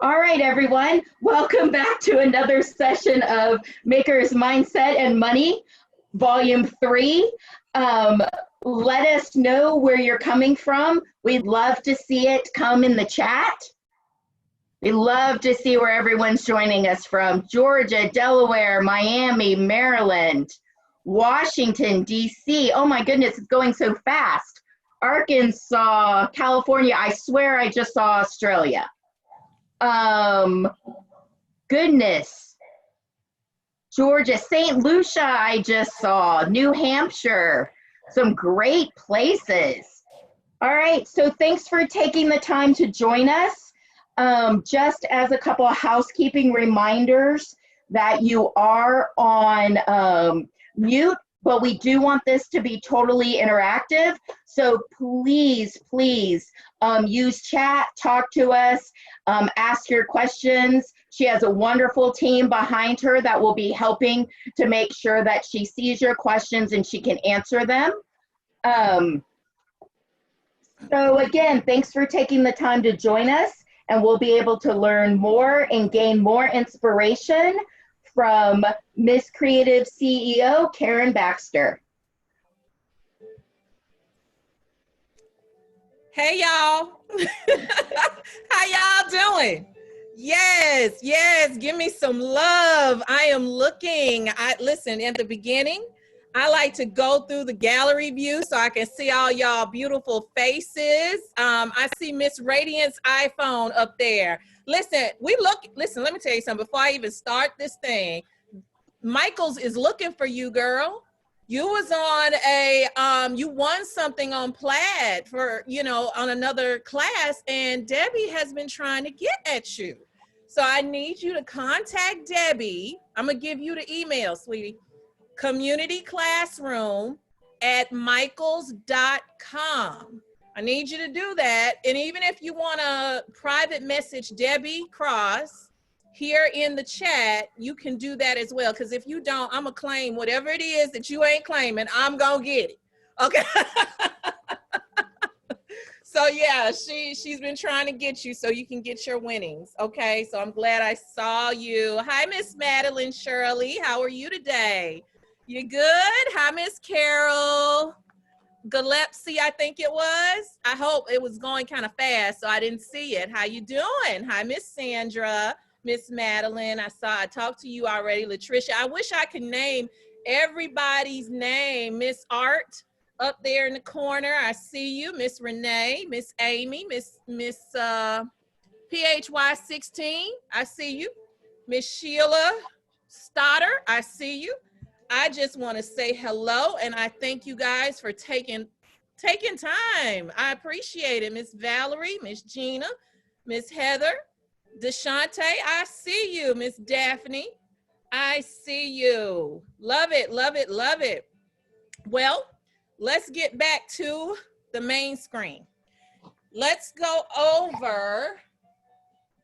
All right, everyone. Welcome back to another session of Maker's Mindset and Money, Volume 3. Let us know where you're coming from. We'd love to see it come in the chat. We love to see where everyone's joining us from. Georgia, Delaware, Miami, Maryland, Washington, D.C. Oh my goodness, it's going so fast. Arkansas, California. I swear I just saw Australia. Goodness. Georgia, St. Lucia, I just saw. New Hampshire. Some great places. All right, so thanks for taking the time to join us. Just as a couple of housekeeping reminders that you are on mute, but we do want this to be totally interactive. So please, please use chat, talk to us, ask your questions. She has a wonderful team behind her that will be helping to make sure that she sees your questions and she can answer them. So again, thanks for taking the time to join us, and we'll be able to learn more and gain more inspiration from Miss Creative CEO, Karen Baxter. Hey, y'all. How y'all doing? Yes, yes, give me some love. I am looking. Listen, at the beginning, I like to go through the gallery view so I can see all y'all beautiful faces. I see Miss Radiant's iPhone up there. Listen, listen, let me tell you something. Before I even start this thing, Michael's is looking for you, girl. You was on you won something on Plaid for, on another class, and Debbie has been trying to get at you. So I need you to contact Debbie. I'm going to give you the email, sweetie. communityclassroom@michaels.com. I need you to do that. And even if you want to private message Debbie Cross here in the chat, you can do that as well. Because if you don't, I'm going to claim whatever it is that you ain't claiming. I'm going to get it. Okay. So yeah, she's been trying to get you so you can get your winnings. Okay. So I'm glad I saw you. Hi, Miss Madeline Shirley. How are you today? You good? Hi, Miss Carol Gillespie, I think it was. I hope it was going kind of fast, so I didn't see it. How you doing? Hi, Miss Sandra, Miss Madeline. I talked to you already. Latricia, I wish I could name everybody's name. Miss Art up there in the corner, I see you. Miss Renee, Miss Amy, Miss PHY16, I see you. Miss Sheila Stoddard, I see you. I just want to say hello, and I thank you guys for taking time. I appreciate it. Miss Valerie, Miss Gina, Miss Heather, Deshante, I see you. Miss Daphne, I see you. Love it, love it, love it. Well, let's get back to the main screen. Let's go over.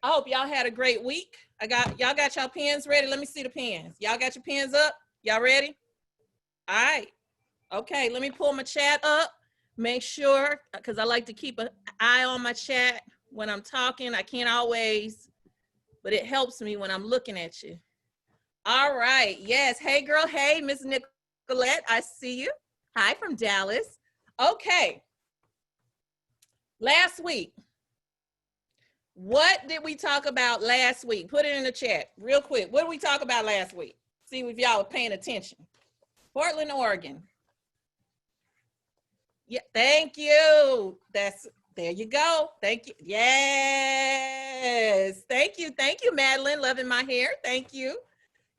I hope y'all had a great week. Y'all got y'all pens ready? Let me see the pens. Y'all got your pens up? Y'all ready? All right. Okay, let me pull my chat up. Make sure, because I like to keep an eye on my chat when I'm talking. I can't always, but it helps me when I'm looking at you. All right. Yes. Hey, girl. Hey, Miss Nicolette. I see you. Hi from Dallas. Okay. Last week. What did we talk about last week? Put it in the chat real quick. What did we talk about last week? See if y'all were paying attention. Portland, Oregon. Yeah, thank you. There you go. Thank you. Yes. Thank you, Madeline. Loving my hair. Thank you.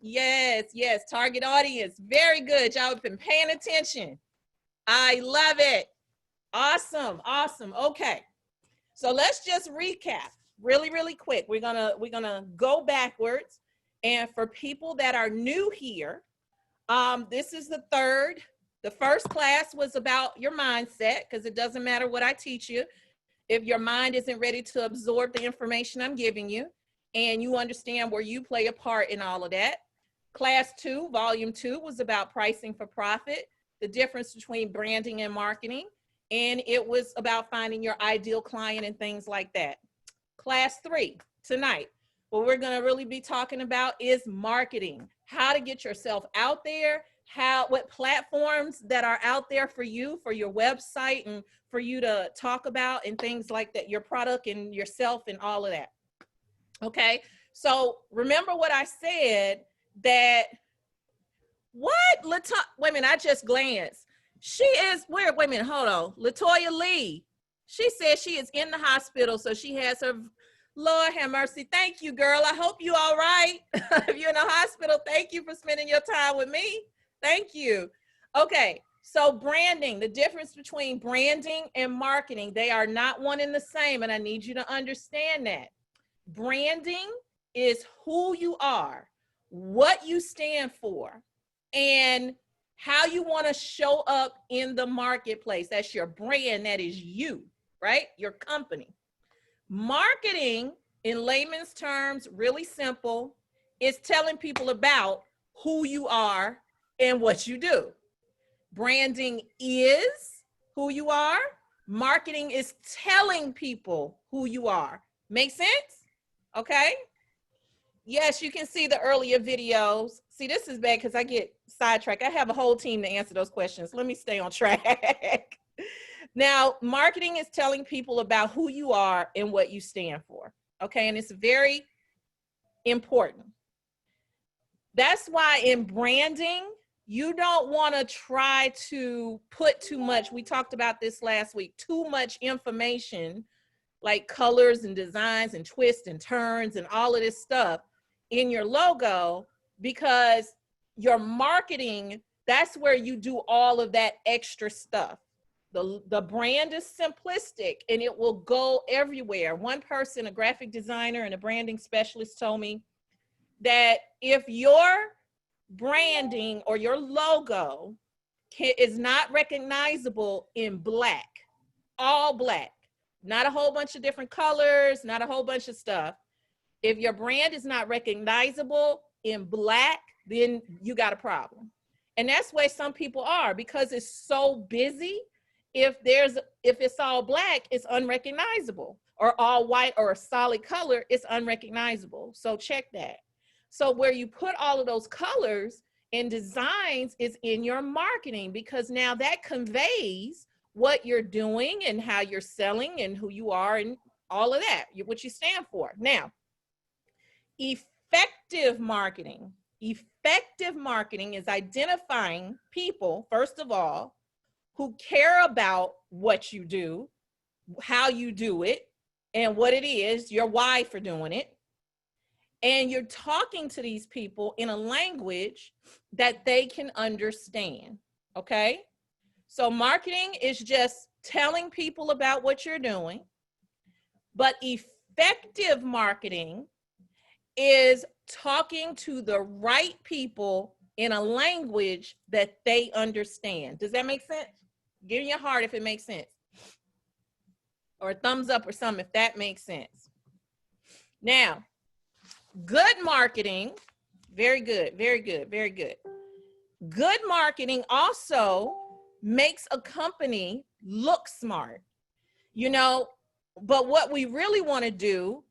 Yes, yes. Target audience. Very good. Y'all have been paying attention. I love it. Awesome. Awesome. Okay. So let's just recap really, really quick. We're gonna go backwards. And for people that are new here, this is the third. The first class was about your mindset, because it doesn't matter what I teach you. if your mind isn't ready to absorb the information I'm giving you and you understand where you play a part in all of that. Class 2, volume 2 was about pricing for profit, the difference between branding and marketing. And it was about finding your ideal client and things like that. Class 3, tonight, what we're going to really be talking about is marketing, how to get yourself out there, what platforms that are out there for you, for your website, and for you to talk about and things like that, your product and yourself and all of that. Okay, so remember what I said, that wait a minute, I just glanced. She is, wait a minute, hold on. Latoya Lee, she says she is in the hospital, so she has her, Lord have mercy. Thank you, girl. I hope you all right. If you're in the hospital, thank you for spending your time with me. Thank you. Okay, so branding, the difference between branding and marketing, they are not one and the same, and I need you to understand that. Branding is who you are, what you stand for, and how you want to show up in the marketplace. That's your brand. That is you, right? Your company. Marketing, in layman's terms, really simple, is telling people about who you are and what you do. Branding is who you are. Marketing is telling people who you are. Make sense? Okay. Yes, you can see the earlier videos. See, this is bad because I get sidetracked. I have a whole team to answer those questions. Let me stay on track. Now, marketing is telling people about who you are and what you stand for. Okay, and it's very important. That's why in branding, you don't want to try to put too much. We talked about this last week, too much information like colors and designs and twists and turns and all of this stuff in your logo, because your marketing, that's where you do all of that extra stuff. The brand is simplistic and it will go everywhere. One person, a graphic designer and a branding specialist, told me that if your branding or your logo is not recognizable in black, all black, not a whole bunch of different colors, not a whole bunch of stuff. If your brand is not recognizable in black, then you got a problem. And that's where some people are, because it's so busy. If it's all black, it's unrecognizable, or all white or a solid color, it's unrecognizable. So check that. So where you put all of those colors and designs is in your marketing, because now that conveys what you're doing and how you're selling and who you are and all of that, what you stand for. Now, effective marketing. Effective marketing is identifying people, first of all, who care about what you do, how you do it, and what it is, your why for doing it. And you're talking to these people in a language that they can understand, okay? So marketing is just telling people about what you're doing, but effective marketing is talking to the right people in a language that they understand. Does that make sense? Give me a heart if it makes sense, or a thumbs up or something if that makes sense. Now, good marketing, very good, very good, very good. Good marketing also makes a company look smart, you know, but what we really want to do,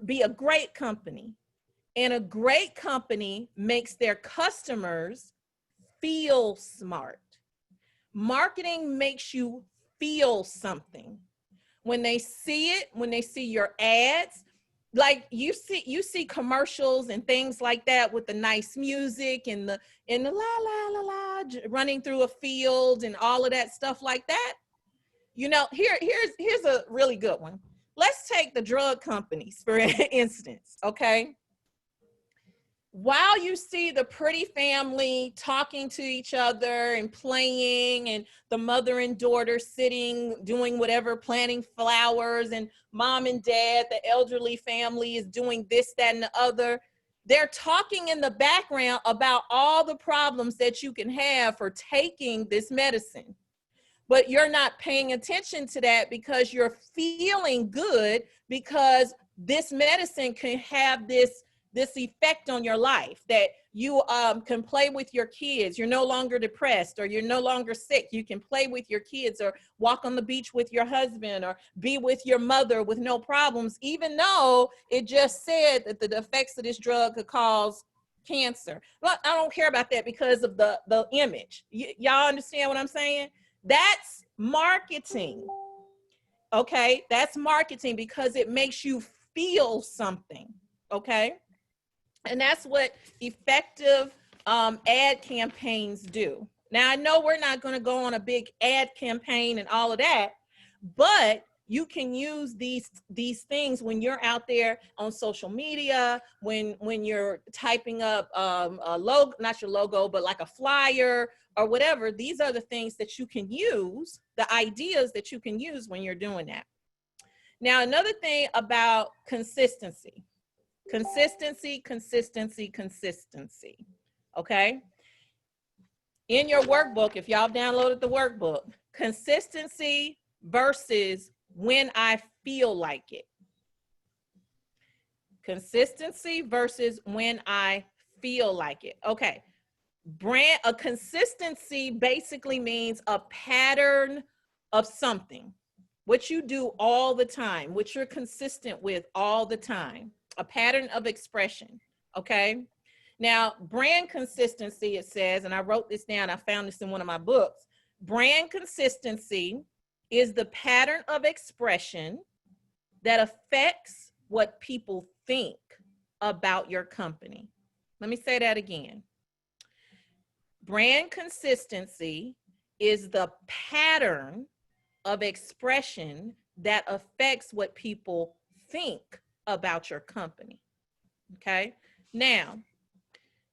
be a great company. And a great company makes their customers feel smart. Marketing makes you feel something. When they see it, when they see your ads, like you see commercials and things like that with the nice music and the la la la la running through a field and all of that stuff like that. You know, here's a really good one. Let's take the drug companies for instance, okay? While you see the pretty family talking to each other and playing, and the mother and daughter sitting, doing whatever, planting flowers, and mom and dad, the elderly family, is doing this, that, and the other, they're talking in the background about all the problems that you can have for taking this medicine. but you're not paying attention to that because you're feeling good, because this medicine can have this effect on your life, that you can play with your kids. You're no longer depressed, or you're no longer sick. You can play with your kids, or walk on the beach with your husband, or be with your mother with no problems, even though it just said that the effects of this drug could cause cancer. But I don't care about that because of the image. Y'all understand what I'm saying? That's marketing. Okay, that's marketing because it makes you feel something. Okay, and that's what effective ad campaigns do. Now, I know we're not going to go on a big ad campaign and all of that, but you can use these things when you're out there on social media, when you're typing up a logo, not your logo, but like a flyer or whatever. These are the things that you can use, the ideas that you can use when you're doing that. Now, another thing about consistency. Consistency, consistency, consistency. Okay. In your workbook, if y'all downloaded the workbook, consistency versus when I feel like it. Consistency versus when I feel like it. Okay. A consistency basically means a pattern of something, what you do all the time, what you're consistent with all the time, a pattern of expression. Okay. Now, brand consistency, it says, and I wrote this down, I found this in one of my books. Brand consistency is the pattern of expression that affects what people think about your company. Let me say that again. Brand consistency is the pattern of expression that affects what people think about your company. Okay. Now,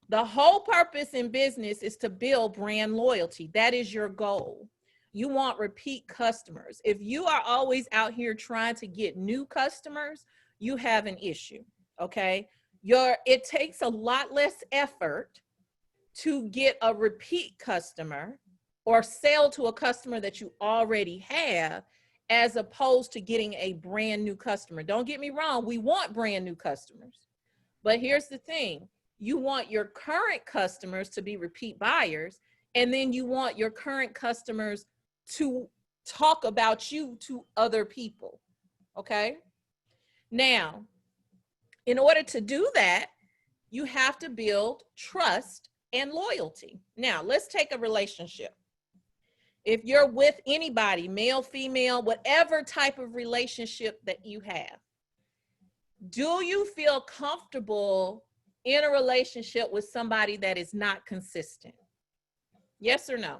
the whole purpose in business is to build brand loyalty. That is your goal. You want repeat customers. If you are always out here trying to get new customers, you have an issue. Okay. It takes a lot less effort to get a repeat customer or sell to a customer that you already have, as opposed to getting a brand new customer. Don't get me wrong, we want brand new customers. But here's the thing, you want your current customers to be repeat buyers, and then you want your current customers to talk about you to other people. Okay? Now, in order to do that, you have to build trust and loyalty. Now, let's take a relationship. If you're with anybody, male, female, whatever type of relationship that you have, do you feel comfortable in a relationship with somebody that is not consistent? Yes or no?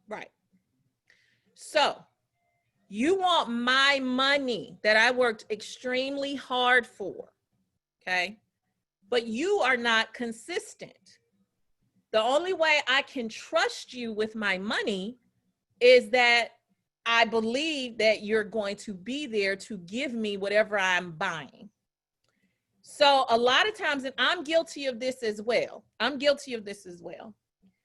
Right. So you want my money that I worked extremely hard for, okay? But you are not consistent. The only way I can trust you with my money is that I believe that you're going to be there to give me whatever I'm buying. So a lot of times, and I'm guilty of this as well.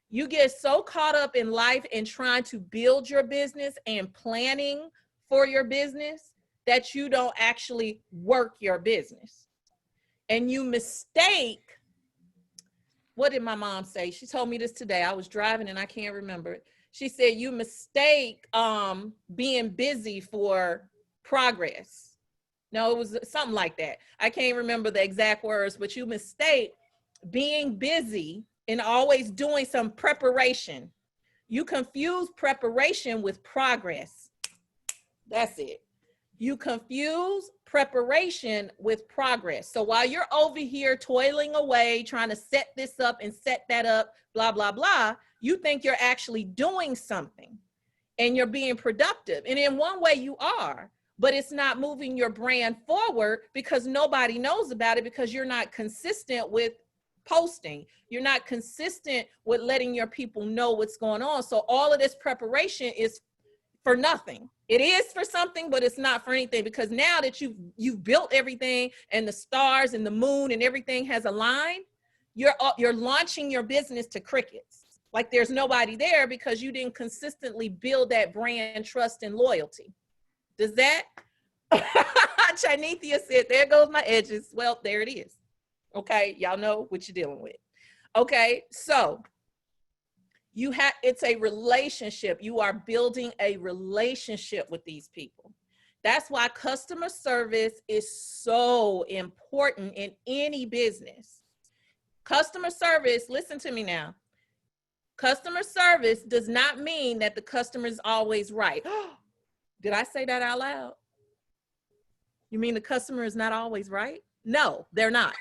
You get so caught up in life and trying to build your business and planning for your business that you don't actually work your business. And you mistake, what did my mom say? She told me this today. I was driving and I can't remember it. She said, you mistake being busy for progress. No, it was something like that. I can't remember the exact words, but you mistake being busy and always doing some preparation. You confuse preparation with progress. That's it. You confuse preparation with progress. So while you're over here toiling away, trying to set this up and set that up, blah, blah, blah, you think you're actually doing something and you're being productive. And in one way you are, but it's not moving your brand forward because nobody knows about it, because you're not consistent with posting. You're not consistent with letting your people know what's going on. So all of this preparation is for nothing. It is for something, but it's not for anything, because now that you've built everything and the stars and the moon and everything has aligned, you're launching your business to crickets. like there's nobody there because you didn't consistently build that brand trust and loyalty. Does that? Chinethia said, there goes my edges. Well, there it is. Okay, y'all know what you're dealing with. Okay, so it's a relationship. You are building a relationship with these people. That's why customer service is so important in any business. Customer service, listen to me now. Customer service does not mean that the customer is always right. Did I say that out loud? You mean the customer is not always right? No, they're not.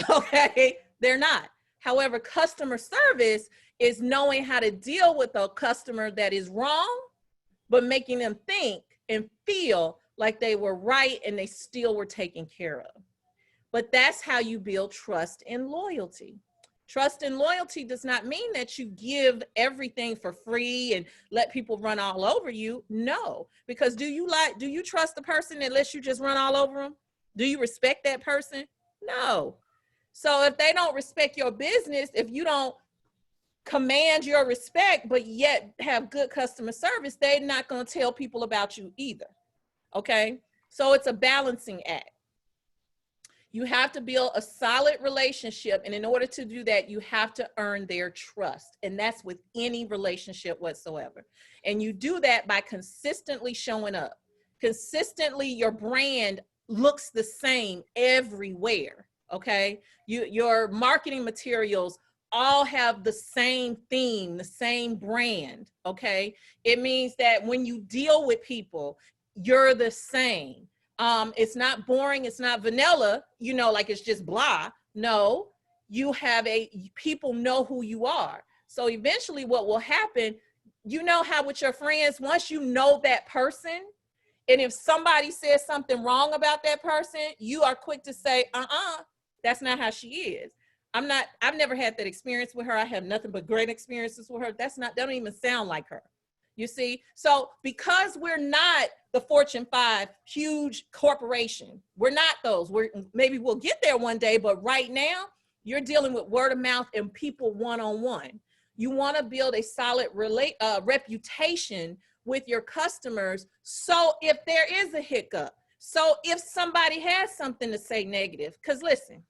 Okay, they're not. However, customer service is knowing how to deal with a customer that is wrong, but making them think and feel like they were right and they still were taken care of. But that's how you build trust and loyalty. Trust and loyalty does not mean that you give everything for free and let people run all over you. No, because do you trust the person that lets you just run all over them? Do you respect that person? No. So if they don't respect your business, if you don't command your respect, but yet have good customer service, they're not going to tell people about you either. Okay. So it's a balancing act. You have to build a solid relationship. And in order to do that, you have to earn their trust. And that's with any relationship whatsoever. And you do that by consistently showing up. Consistently, your brand looks the same everywhere. Okay. Your marketing materials all have the same theme, the same brand. Okay. It means that when you deal with people, you're the same. It's not boring. It's not vanilla, like it's just blah. No, people know who you are. So eventually what will happen, how with your friends, once you know that person, and if somebody says something wrong about that person, you are quick to say, that's not how she is. I've never had that experience with her. I have nothing but great experiences with her. That don't even sound like her. You see? So because we're not the Fortune 5 huge corporation, we're not those. Maybe we'll get there one day, but right now you're dealing with word of mouth and people one-on-one. You want to build a solid reputation with your customers. So if there is a hiccup, so if somebody has something to say negative, because listen,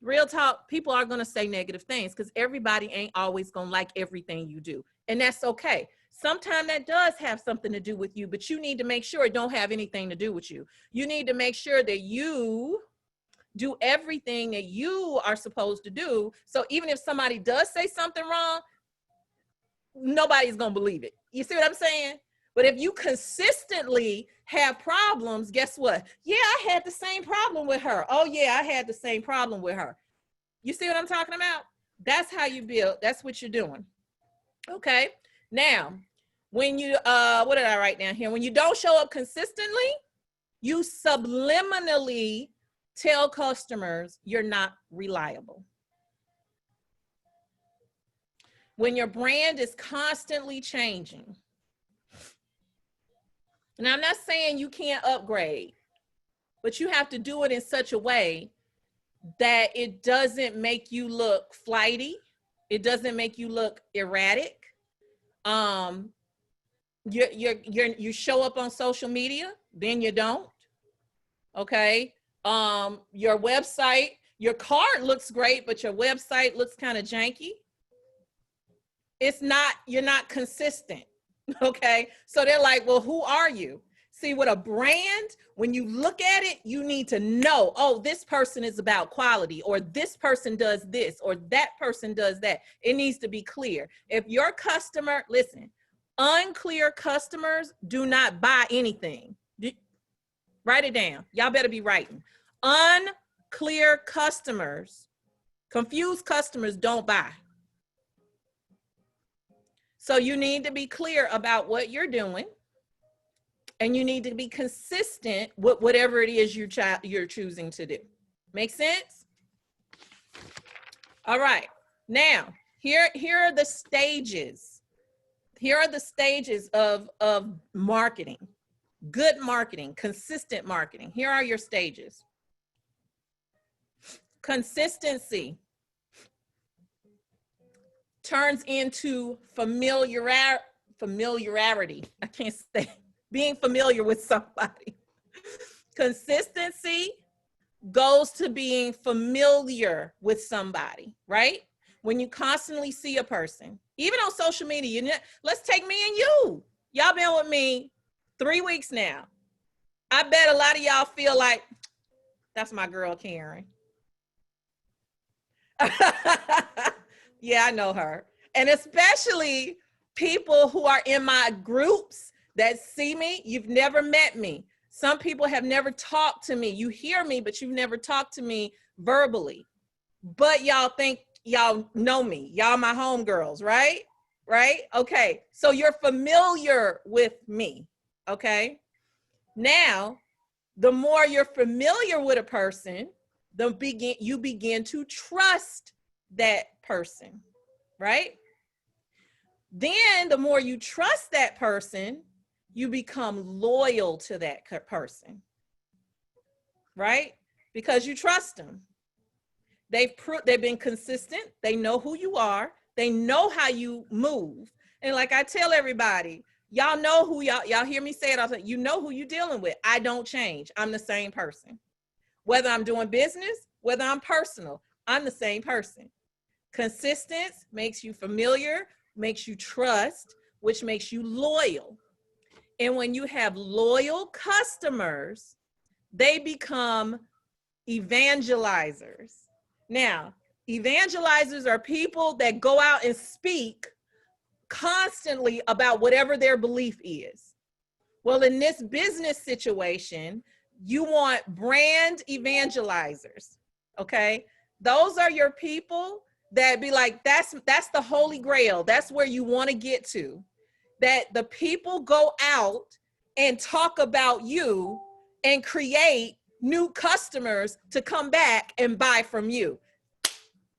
real talk, people are going to say negative things because everybody ain't always going to like everything you do. And that's okay. Sometimes that does have something to do with you, but you need to make sure it don't have anything to do with you. You need to make sure that you do everything that you are supposed to do. So even if somebody does say something wrong, nobody's going to believe it. You see what I'm saying? But if you consistently have problems, guess what? Yeah, I had the same problem with her. Oh yeah, I had the same problem with her. You see what I'm talking about? That's how you build. That's what you're doing. Okay. Now, when you, what did I write down here? When you don't show up consistently, you subliminally tell customers you're not reliable. When your brand is constantly changing. And I'm not saying you can't upgrade, but you have to do it in such a way that it doesn't make you look flighty. It doesn't make you look erratic. You show up on social media, then you don't. Okay. Your website, your card looks great, but your website looks kind of janky. You're not consistent. Okay. So they're like, well, who are you? See, with a brand, when you look at it, you need to know, oh, this person is about quality, or this person does this, or that person does that. It needs to be clear. If your customer, listen, unclear customers do not buy anything. Write it down. Y'all better be writing. Unclear customers, confused customers don't buy. So you need to be clear about what you're doing. And you need to be consistent with whatever it is you're choosing to do. Make sense? All right. Now, here are the stages. Here are the stages of marketing. Good marketing, consistent marketing. Here are your stages. Consistency. turns into familiarity. I can't say being familiar with somebody. Consistency goes to being familiar with somebody, right? When you constantly see a person, even on social media, let's take me and you. Y'all been with me 3 weeks now. I bet a lot of y'all feel like, that's my girl, Karen. Yeah, I know her. And especially people who are in my groups that see me, you've never met me. Some people have never talked to me. You hear me, but you've never talked to me verbally. But y'all think y'all know me. Y'all my homegirls, right? Right? Okay. So you're familiar with me. Okay. Now, the more you're familiar with a person, you begin to trust that person, right? Then the more you trust that person, you become loyal to that person, right? Because you trust them. They've been consistent. They know who you are. They know how you move. And like I tell everybody, y'all know who y'all hear me say it all the time. You know who you're dealing with. I don't change. I'm the same person. Whether I'm doing business, whether I'm personal, I'm the same person. Consistency makes you familiar, makes you trust, which makes you loyal. And when you have loyal customers, they become evangelizers. Now, evangelizers are people that go out and speak constantly about whatever their belief is. Well, in this business situation, you want brand evangelizers, okay? Those are your people that be like, that's the holy grail. That's where you want to get to. That the people go out and talk about you and create new customers to come back and buy from you.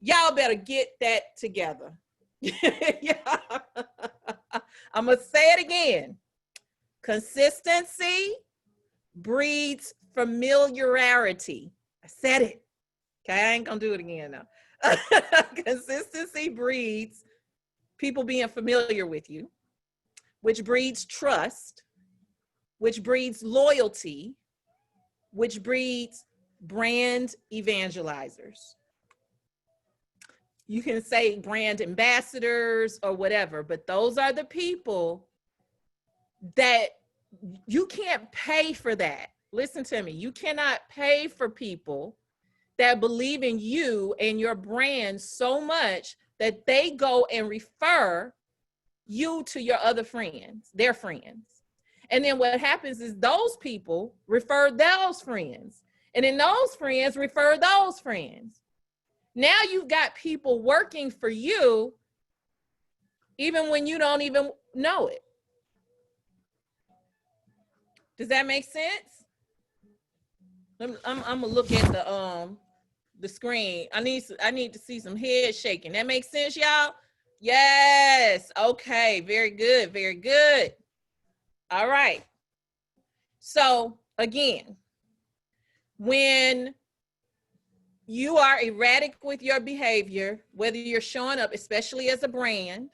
Y'all better get that together. Yeah. I'm going to say it again. Consistency breeds familiarity. I said it. Okay, I ain't going to do it again now. Consistency breeds people being familiar with you, which breeds trust, which breeds loyalty, which breeds brand evangelizers. You can say brand ambassadors or whatever, but those are the people that you can't pay for that. Listen to me. You cannot pay for people that believe in you and your brand so much that they go and refer you to your other friends, their friends. And then what happens is those people refer those friends. And then those friends refer those friends. Now you've got people working for you even when you don't even know it. Does that make sense? I'm gonna look at the screen. I need to see some head shaking. That makes sense, y'all? Yes. Okay. Very good. Very good. All right. So again, when you are erratic with your behavior, whether you're showing up, especially as a brand,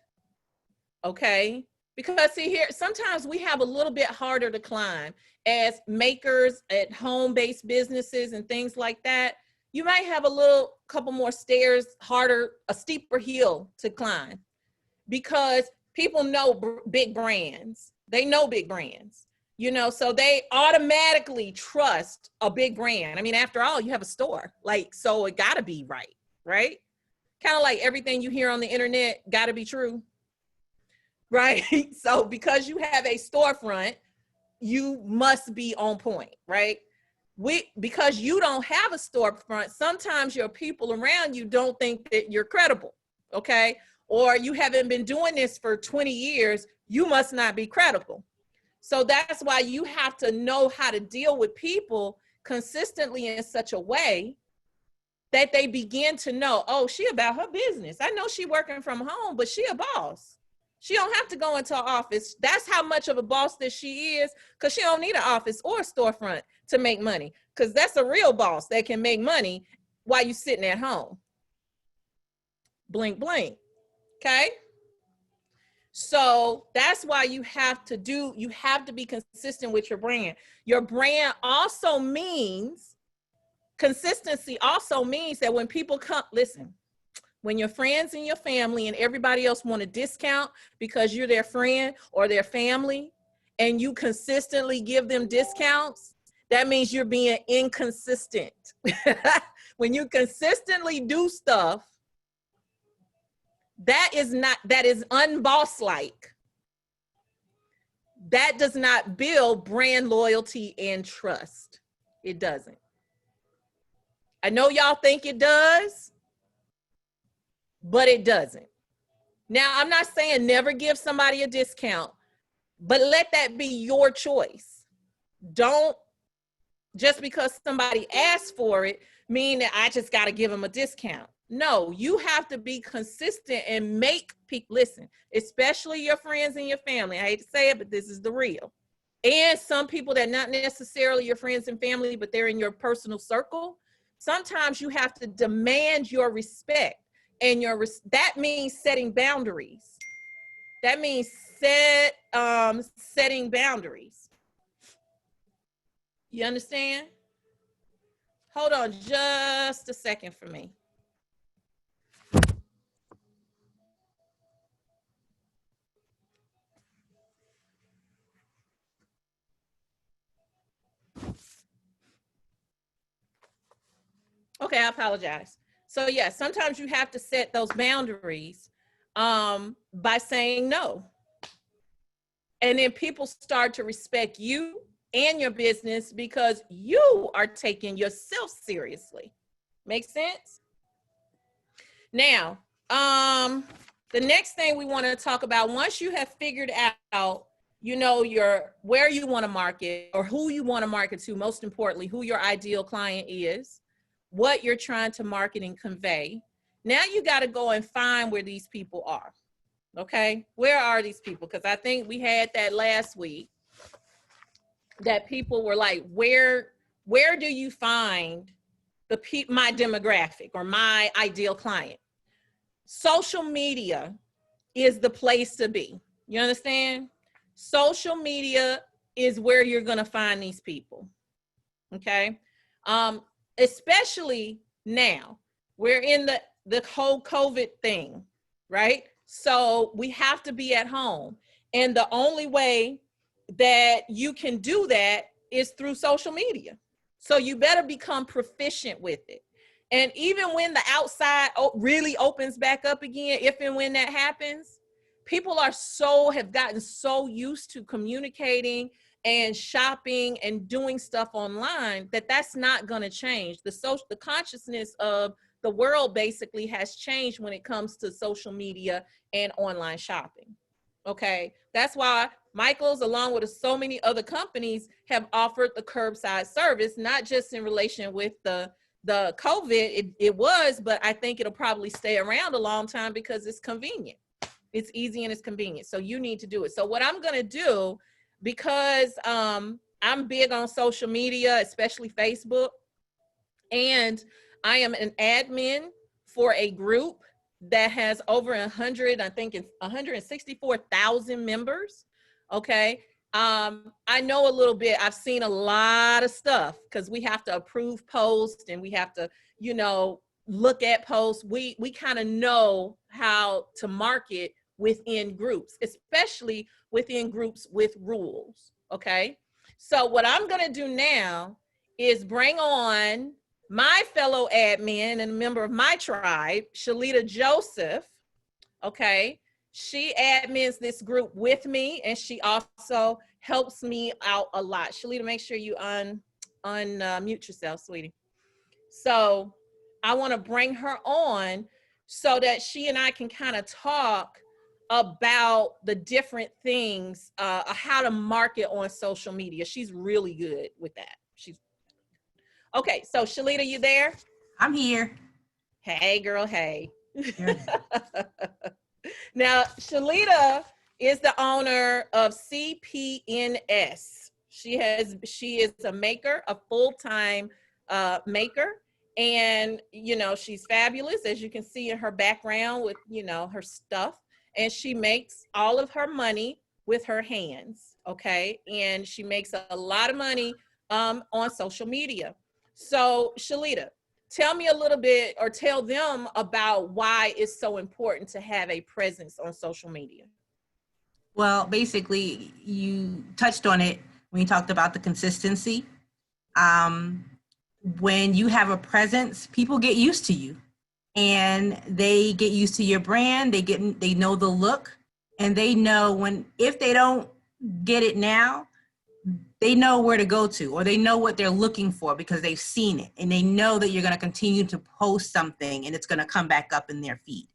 okay? Because see here, sometimes we have a little bit harder to climb as makers at home-based businesses and things like that. You might have a couple more stairs, a steeper hill to climb because people know big brands. They know big brands, so they automatically trust a big brand. I mean, after all, you have a store, so it gotta be right? Kind of like everything you hear on the internet gotta be true, right? So because you have a storefront, you must be on point, right? Because you don't have a storefront, sometimes your people around you don't think that you're credible, okay? Or you haven't been doing this for 20 years, you must not be credible. So that's why you have to know how to deal with people consistently in such a way that they begin to know, oh, she about her business. I know she working from home, but she a boss. She don't have to go into her office. That's how much of a boss that she is, because she don't need an office or a storefront to make money, because that's a real boss that can make money while you're sitting at home. Blink, blink. Okay. So that's why you have to be consistent with your brand. Your brand also means, consistency also means that when people come, listen, when your friends and your family and everybody else want a discount because you're their friend or their family, and you consistently give them discounts, that means you're being inconsistent. When you consistently do stuff, that is unboss-like. That does not build brand loyalty and trust. It doesn't. I know y'all think it does, but it doesn't. Now, I'm not saying never give somebody a discount, but let that be your choice. Don't, just because somebody asks for it, mean that I just got to give them a discount. No, you have to be consistent and make people listen, especially your friends and your family. I hate to say it, but this is the real. And some people that not necessarily your friends and family, but they're in your personal circle. Sometimes you have to demand your respect, and that means setting boundaries. That means setting boundaries. You understand? Hold on just a second for me. Okay, I apologize. So yeah, sometimes you have to set those boundaries by saying no. And then people start to respect you and your business because you are taking yourself seriously. Make sense? Now, the next thing we want to talk about, once you have figured out, where you want to market or who you want to market to, most importantly, who your ideal client is, what you're trying to market and convey. Now you got to go and find where these people are. Okay, where are these people? Because I think we had that last week, that people were like, where do you find my demographic or my ideal client? Social media is the place to be. You understand? Social media is where you're going to find these people. Okay. Especially now we're in the whole COVID thing, right? So we have to be at home. And the only way that you can do that is through social media. So you better become proficient with it. And even when the outside really opens back up again, if and when that happens, people have gotten so used to communicating and shopping and doing stuff online that's not going to change. The consciousness of the world basically has changed when it comes to social media and online shopping. Okay, that's why Michael's, along with so many other companies, have offered the curbside service, not just in relation with the COVID, it was, but I think it'll probably stay around a long time because it's convenient. It's easy and it's convenient. So you need to do it. So what I'm going to do, because I'm big on social media, especially Facebook, and I am an admin for a group that has over 100, I think it's 164,000 members. Okay. I know a little bit. I've seen a lot of stuff because we have to approve posts and we have to, look at posts. We kind of know how to market within groups, especially within groups with rules. Okay. So what I'm going to do now is bring on my fellow admin and a member of my tribe, Shalita Joseph. Okay. She admins this group with me, and she also helps me out a lot. Shalita, make sure you unmute yourself, sweetie. So I want to bring her on so that she and I can kind of talk about the different things, how to market on social media. She's really good with that. Okay. So Shalita, you there? I'm here. Hey, girl. Hey. Now, Shalita is the owner of CPNS. She is a maker, a full-time maker, And, you know, she's fabulous, as you can see in her background with, you know, her stuff. And she makes all of her money with her hands, okay? And she makes a lot of money on social media. So, Shalita, tell me a little bit, or tell them about why it's so important to have a presence on social media. Well, basically, you touched on it when you talked about the consistency. Um, when you have a presence, people get used to you, and they get used to your brand. They know the look, and they know if they don't get it now, they know where to go to, or they know what they're looking for because they've seen it, and they know that you're going to continue to post something and it's going to come back up in their feed.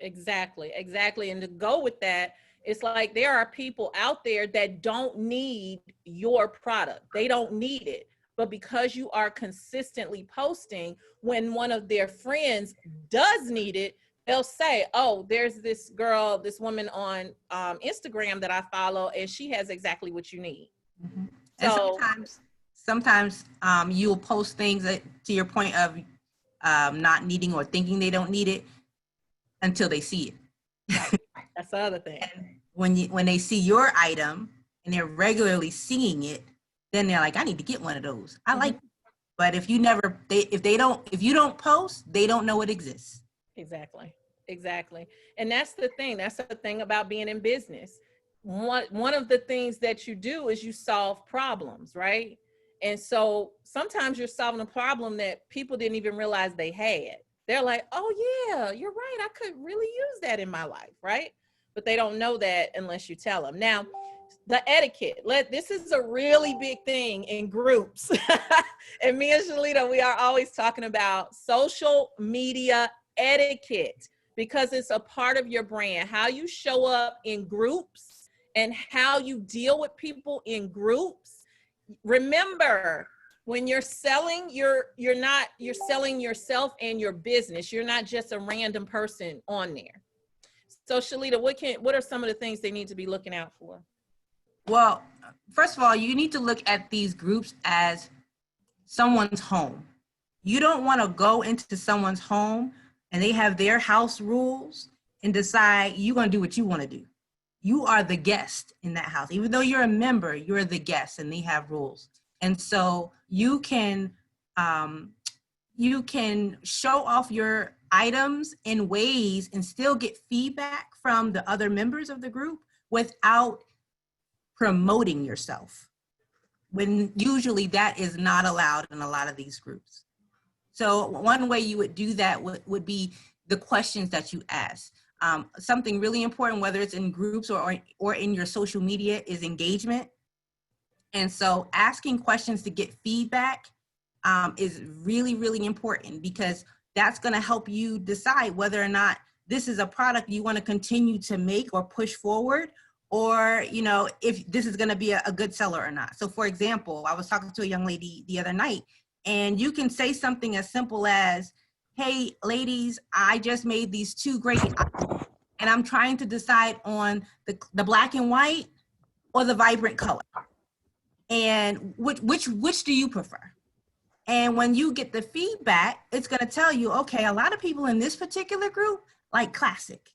Exactly. And to go with that, it's like there are people out there that don't need your product. They don't need it. But because you are consistently posting, when one of their friends does need it, they'll say, oh, there's this girl, this woman on Instagram that I follow, and she has exactly what you need. Mm-hmm. So, and sometimes you'll post things that, to your point of not needing or thinking they don't need it until they see it. Right. That's the other thing. And when they see your item and they're regularly seeing it, then they're like, I need to get one of those. I like it. But if you don't post, they don't know it exists. Exactly. And that's the thing. That's the thing about being in business. One of the things that you do is you solve problems, right? And so sometimes you're solving a problem that people didn't even realize they had. They're like, oh yeah, you're right, I could really use that in my life, right? But they don't know that unless you tell them. Now, the etiquette, this is a really big thing in groups. And me and Shalita, we are always talking about social media etiquette, because it's a part of your brand, how you show up in groups and how you deal with people in groups. Remember, when you're selling, you're selling yourself and your business. You're not just a random person on there. So Shalita, what are some of the things they need to be looking out for? Well, first of all, you need to look at these groups as someone's home. You don't want to go into someone's home and they have their house rules and decide you're going to do what you want to do. You are the guest in that house. Even though you're a member, you're the guest and they have rules. And so you can show off your items in ways and still get feedback from the other members of the group without promoting yourself, when usually that is not allowed in a lot of these groups. So one way you would do that would be the questions that you ask. Something really important, whether it's in groups or in your social media, is engagement. And so asking questions to get feedback is really, really important, because that's going to help you decide whether or not this is a product you want to continue to make or push forward, or, you know, if this is going to be a good seller or not. So for example, I was talking to a young lady the other night, and you can say something as simple as, hey, ladies, I just made these two great items, and I'm trying to decide on the black and white or the vibrant color. And which do you prefer? And when you get the feedback, it's going to tell you, okay, a lot of people in this particular group like classic,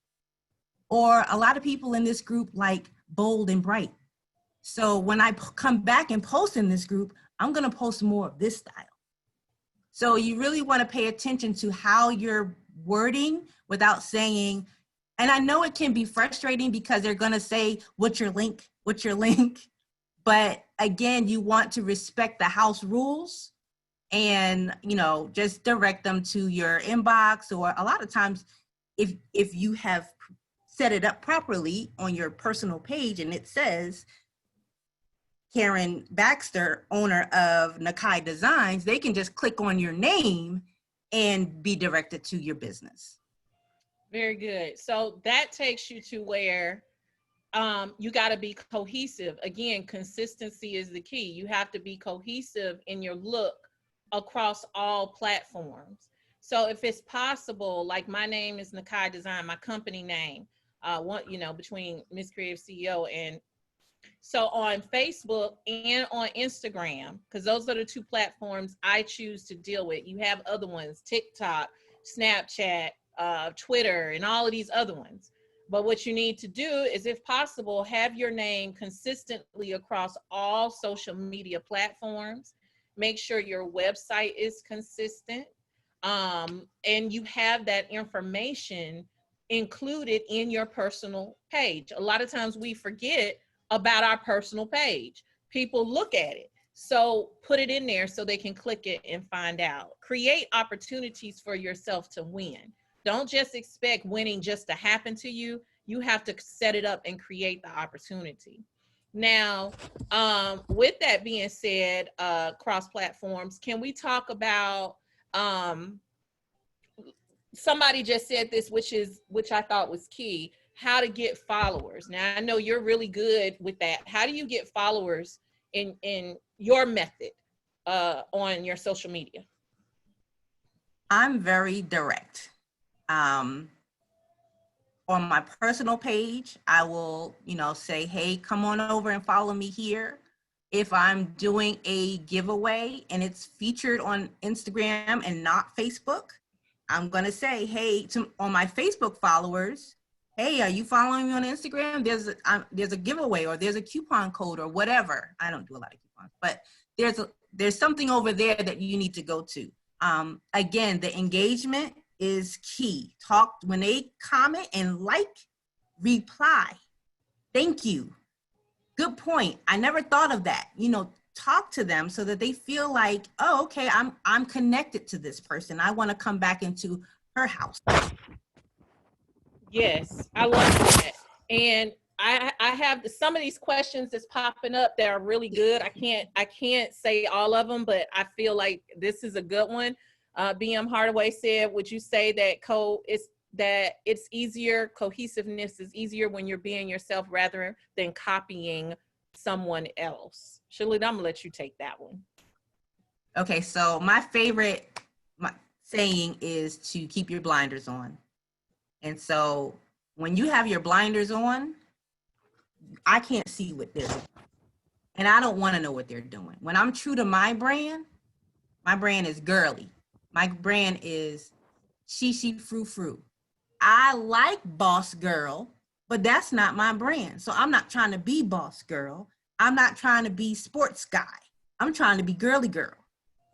or a lot of people in this group like bold and bright. So when I come back and post in this group, I'm going to post more of this style. So you really want to pay attention to how you're wording without saying, and I know it can be frustrating because they're going to say, what's your link? But again, you want to respect the house rules and, you know, just direct them to your inbox. Or a lot of times, if you have set it up properly on your personal page and it says Karen Baxter, owner of Nakai Designs, they can just click on your name and be directed to your business. Very good. So that takes you to where you got to be cohesive. Again, consistency is the key. You have to be cohesive in your look across all platforms. So if it's possible, like my name is Nakai Design, my company name, between Miss Creative CEO and So on Facebook and on Instagram, because those are the two platforms I choose to deal with. You have other ones, TikTok, Snapchat, Twitter, and all of these other ones. But what you need to do is, if possible, have your name consistently across all social media platforms. Make sure your website is consistent. And you have that information included in your personal page. A lot of times we forget about our personal page. People look at it. So put it in there so they can click it and find out. Create opportunities for yourself to win. Don't just expect winning just to happen to you. You have to set it up and create the opportunity. Now, with that being said, cross platforms, can we talk about, somebody just said this, which I thought was key, how to get followers. Now, I know you're really good with that. How do you get followers in your method on your social media? I'm very direct. On my personal page, I will, say, hey, come on over and follow me here. If I'm doing a giveaway and it's featured on Instagram and not Facebook, I'm going to say, hey, on my Facebook followers, hey, are you following me on Instagram? There's a giveaway, or there's a coupon code, or whatever. I don't do a lot of coupons, but there's something over there that you need to go to. Again, the engagement is key. When they comment and reply. Thank you. Good point. I never thought of that. Talk to them so that they feel like, oh, okay, I'm connected to this person. I want to come back into her house. Yes, I love that. And I have some of these questions that's popping up that are really good. I can't say all of them, but I feel like this is a good one. BM Hardaway said, would you say that it's easier, cohesiveness is easier when you're being yourself rather than copying someone else? Shirley, I'm gonna let you take that one. Okay, so my favorite saying is to keep your blinders on. And so when you have your blinders on, I can't see what they're doing. And I don't want to know what they're doing. When I'm true to my brand is girly. My brand is she frou frou. I like boss girl, but that's not my brand. So I'm not trying to be boss girl. I'm not trying to be sports guy. I'm trying to be girly girl.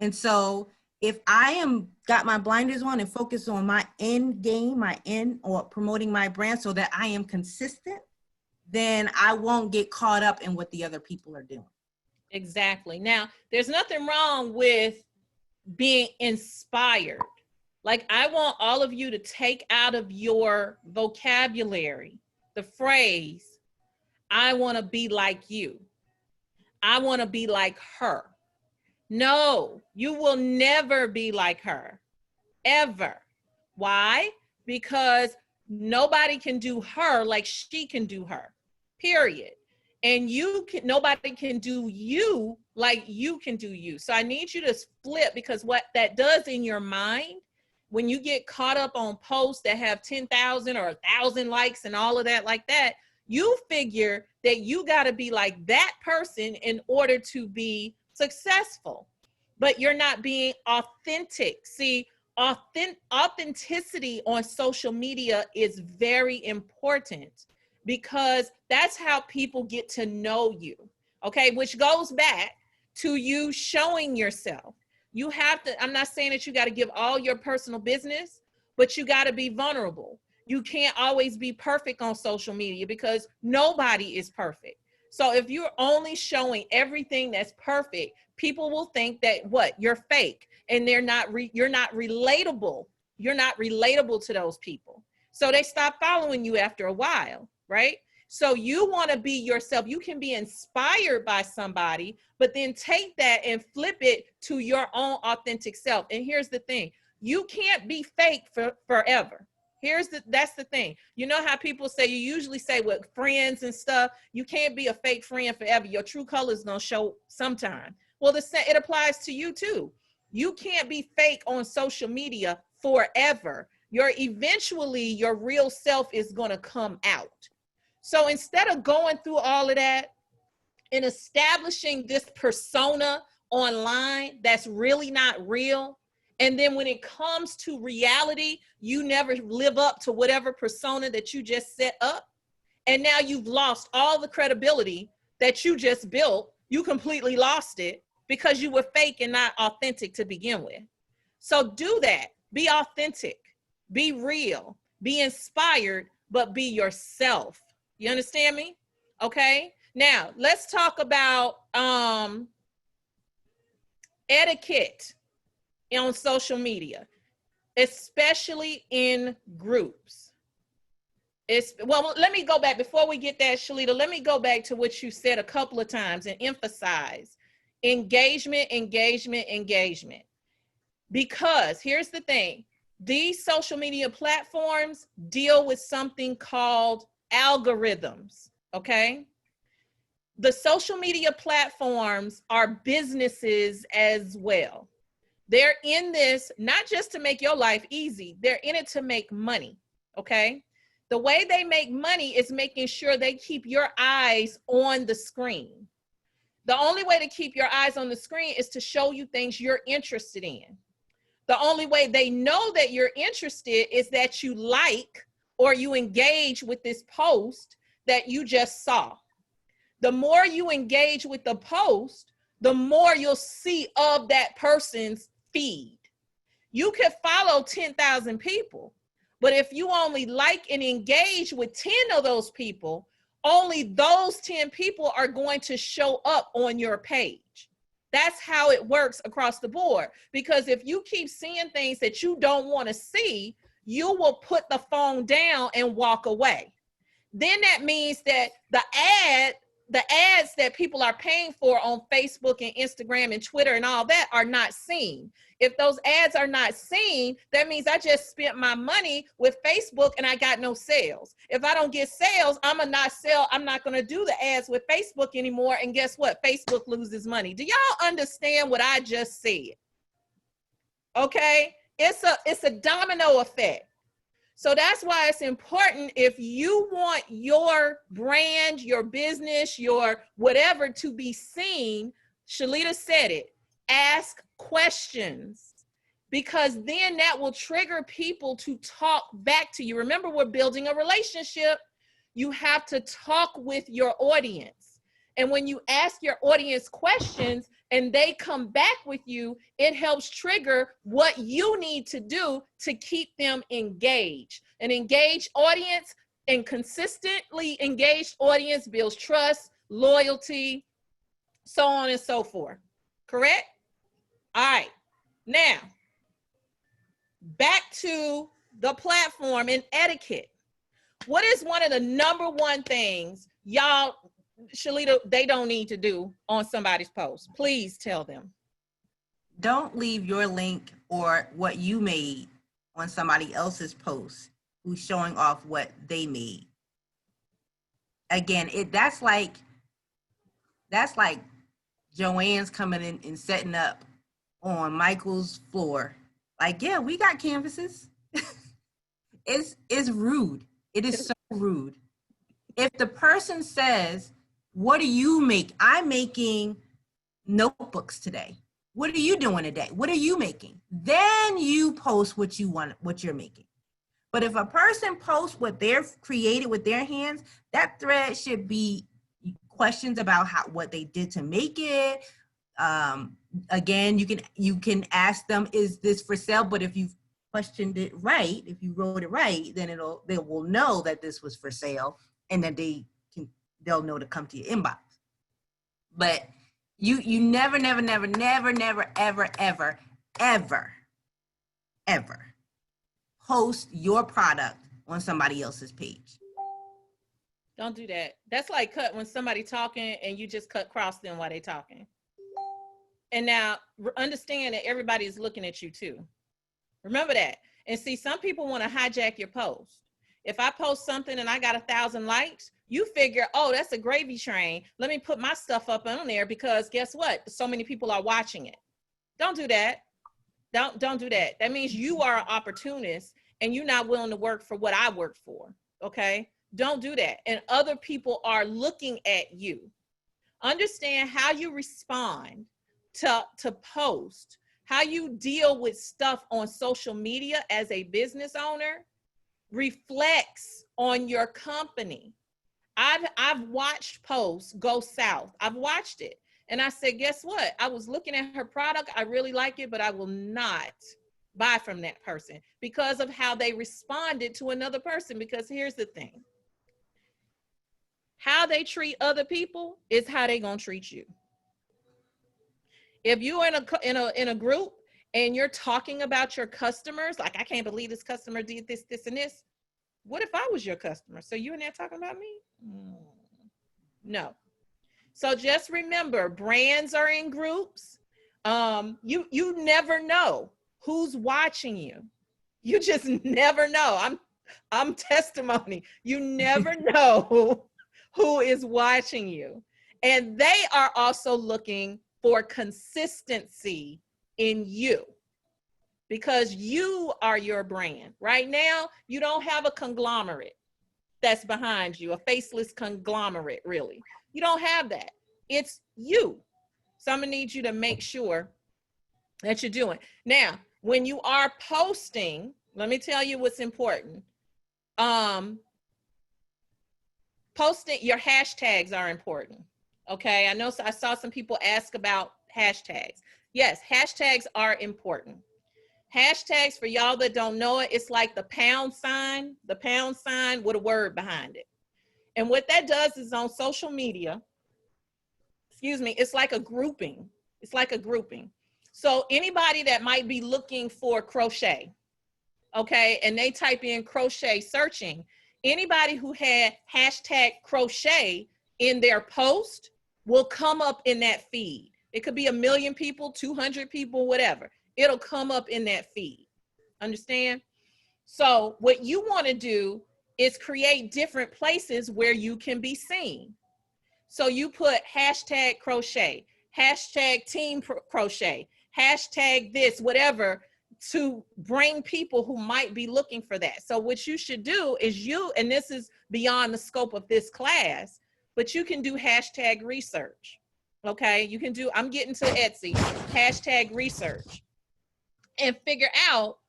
And so if I got my blinders on and focus on my end game, or promoting my brand so that I am consistent, then I won't get caught up in what the other people are doing. Exactly. Now, there's nothing wrong with being inspired. Like, I want all of you to take out of your vocabulary the phrase, I want to be like you. I want to be like her. No, you will never be like her, ever. Why? Because nobody can do her like she can do her, period. And nobody can do you like you can do you. So I need you to flip, because what that does in your mind, when you get caught up on posts that have 10,000 or 1,000 likes and all of that like that, you figure that you got to be like that person in order to be successful, but you're not being authentic. See, authenticity on social media is very important, because that's how people get to know you. Okay, which goes back to you showing yourself. You have to, I'm not saying that you got to give all your personal business, but you got to be vulnerable. You can't always be perfect on social media, because nobody is perfect. So if you're only showing everything that's perfect, people will think that you're fake, and you're not relatable. You're not relatable to those people. So they stop following you after a while, right? So you want to be yourself. You can be inspired by somebody, but then take that and flip it to your own authentic self. And here's the thing. You can't be fake forever. That's the thing. You know how people say, you usually say with friends and stuff, you can't be a fake friend forever. Your true color is going to show sometime. Well, it applies to you too. You can't be fake on social media forever. Eventually your real self is going to come out. So instead of going through all of that, in establishing this persona online that's really not real. And then when it comes to reality, you never live up to whatever persona that you just set up. And now you've lost all the credibility that you just built. You completely lost it because you were fake and not authentic to begin with. So do that. Be authentic, be real, be inspired, but be yourself. You understand me? Okay. Now let's talk about etiquette on social media, especially in groups. Well, let me go back before we get that, Shalita. Let me go back to what you said a couple of times and emphasize engagement, engagement, engagement. Because here's the thing, these social media platforms deal with something called algorithms, okay? The social media platforms are businesses as well. They're in this not just to make your life easy, they're in it to make money, okay? The way they make money is making sure they keep your eyes on the screen. The only way to keep your eyes on the screen is to show you things you're interested in. The only way they know that you're interested is that you like or you engage with this post that you just saw. The more you engage with the post, the more you'll see of that person's feed. You could follow 10,000 people, but if you only like and engage with 10 of those people, only those 10 people are going to show up on your page. That's how it works across the board. Because if you keep seeing things that you don't want to see, you will put the phone down and walk away. Then that means that the ads that people are paying for on Facebook and Instagram and Twitter and all that are not seen. If those ads are not seen, that means I just spent my money with Facebook and I got no sales. If I don't get sales, I'm not going to do the ads with Facebook anymore. And guess what? Facebook loses money. Do y'all understand what I just said? Okay. It's a domino effect. So that's why it's important, if you want your brand, your business, your whatever to be seen, Shalita said it, ask questions, because then that will trigger people to talk back to you. Remember, we're building a relationship. You have to talk with your audience. And when you ask your audience questions and they come back with you, it helps trigger what you need to do to keep them engaged. An engaged audience and consistently engaged audience builds trust, loyalty, so on and so forth. Correct? All right. Now, back to the platform and etiquette. What is one of the number one things y'all, Shalita, they don't need to do on somebody's post? Please tell them. Don't leave your link or what you made on somebody else's post who's showing off what they made. Again, that's like Joanne's coming in and setting up on Michael's floor. Like, yeah, we got canvases. It's rude. It is so rude. If the person says, what do you make? I'm making notebooks today. What are you doing today? What are you making? Then you post what you want, what you're making. But if a person posts what they've created with their hands, that thread should be questions about what they did to make it. Again, you can ask them, is this for sale? But if you've questioned it right, if you wrote it right, then they will know that this was for sale, and that they'll know to come to your inbox. But you never ever post your product on somebody else's page. Don't do that. That's like when somebody talking and you just cut across them while they talking. And now understand that everybody is looking at you too. Remember that. And see, some people want to hijack your post. If I post something and I got 1,000 likes, you figure, oh, that's a gravy train. Let me put my stuff up on there because guess what? So many people are watching it. Don't do that. Don't do that. That means you are an opportunist and you're not willing to work for what I work for. Okay? Don't do that. And other people are looking at you. Understand how you respond to post, how you deal with stuff on social media as a business owner reflects on your company. I've watched posts go south. I've watched it. And I said, guess what? I was looking at her product. I really like it, but I will not buy from that person because of how they responded to another person. Because here's the thing. How they treat other people is how they gonna treat you. If you're in a group and you're talking about your customers, like, I can't believe this customer did this, this, and this. What if I was your customer? So you in there talking about me? No. So just remember, brands are in groups. You never know who's watching you. You just never know. I'm testimony. You never know who is watching you. And they are also looking for consistency in you because you are your brand. Right now, you don't have a conglomerate that's behind you, a faceless conglomerate, really. You don't have that. It's you. So I'm gonna need you to make sure that you're doing. Now, when you are posting, let me tell you what's important. Posting, your hashtags are important. Okay, I know I saw some people ask about hashtags. Yes, hashtags are important. Hashtags, for y'all that don't know it, it's like the pound sign with a word behind it. And what that does is on social media, it's like a grouping. It's like a grouping. So anybody that might be looking for crochet, okay, and they type in crochet searching, anybody who had hashtag crochet in their post will come up in that feed. It could be 1 million people, 200 people, whatever. It'll come up in that feed. Understand? So what you want to do is create different places where you can be seen. So you put hashtag crochet, hashtag team crochet, hashtag this, whatever, to bring people who might be looking for that. So what you should do is and this is beyond the scope of this class, but you can do hashtag research. Okay, you can do, I'm getting to Etsy, hashtag research, and figure out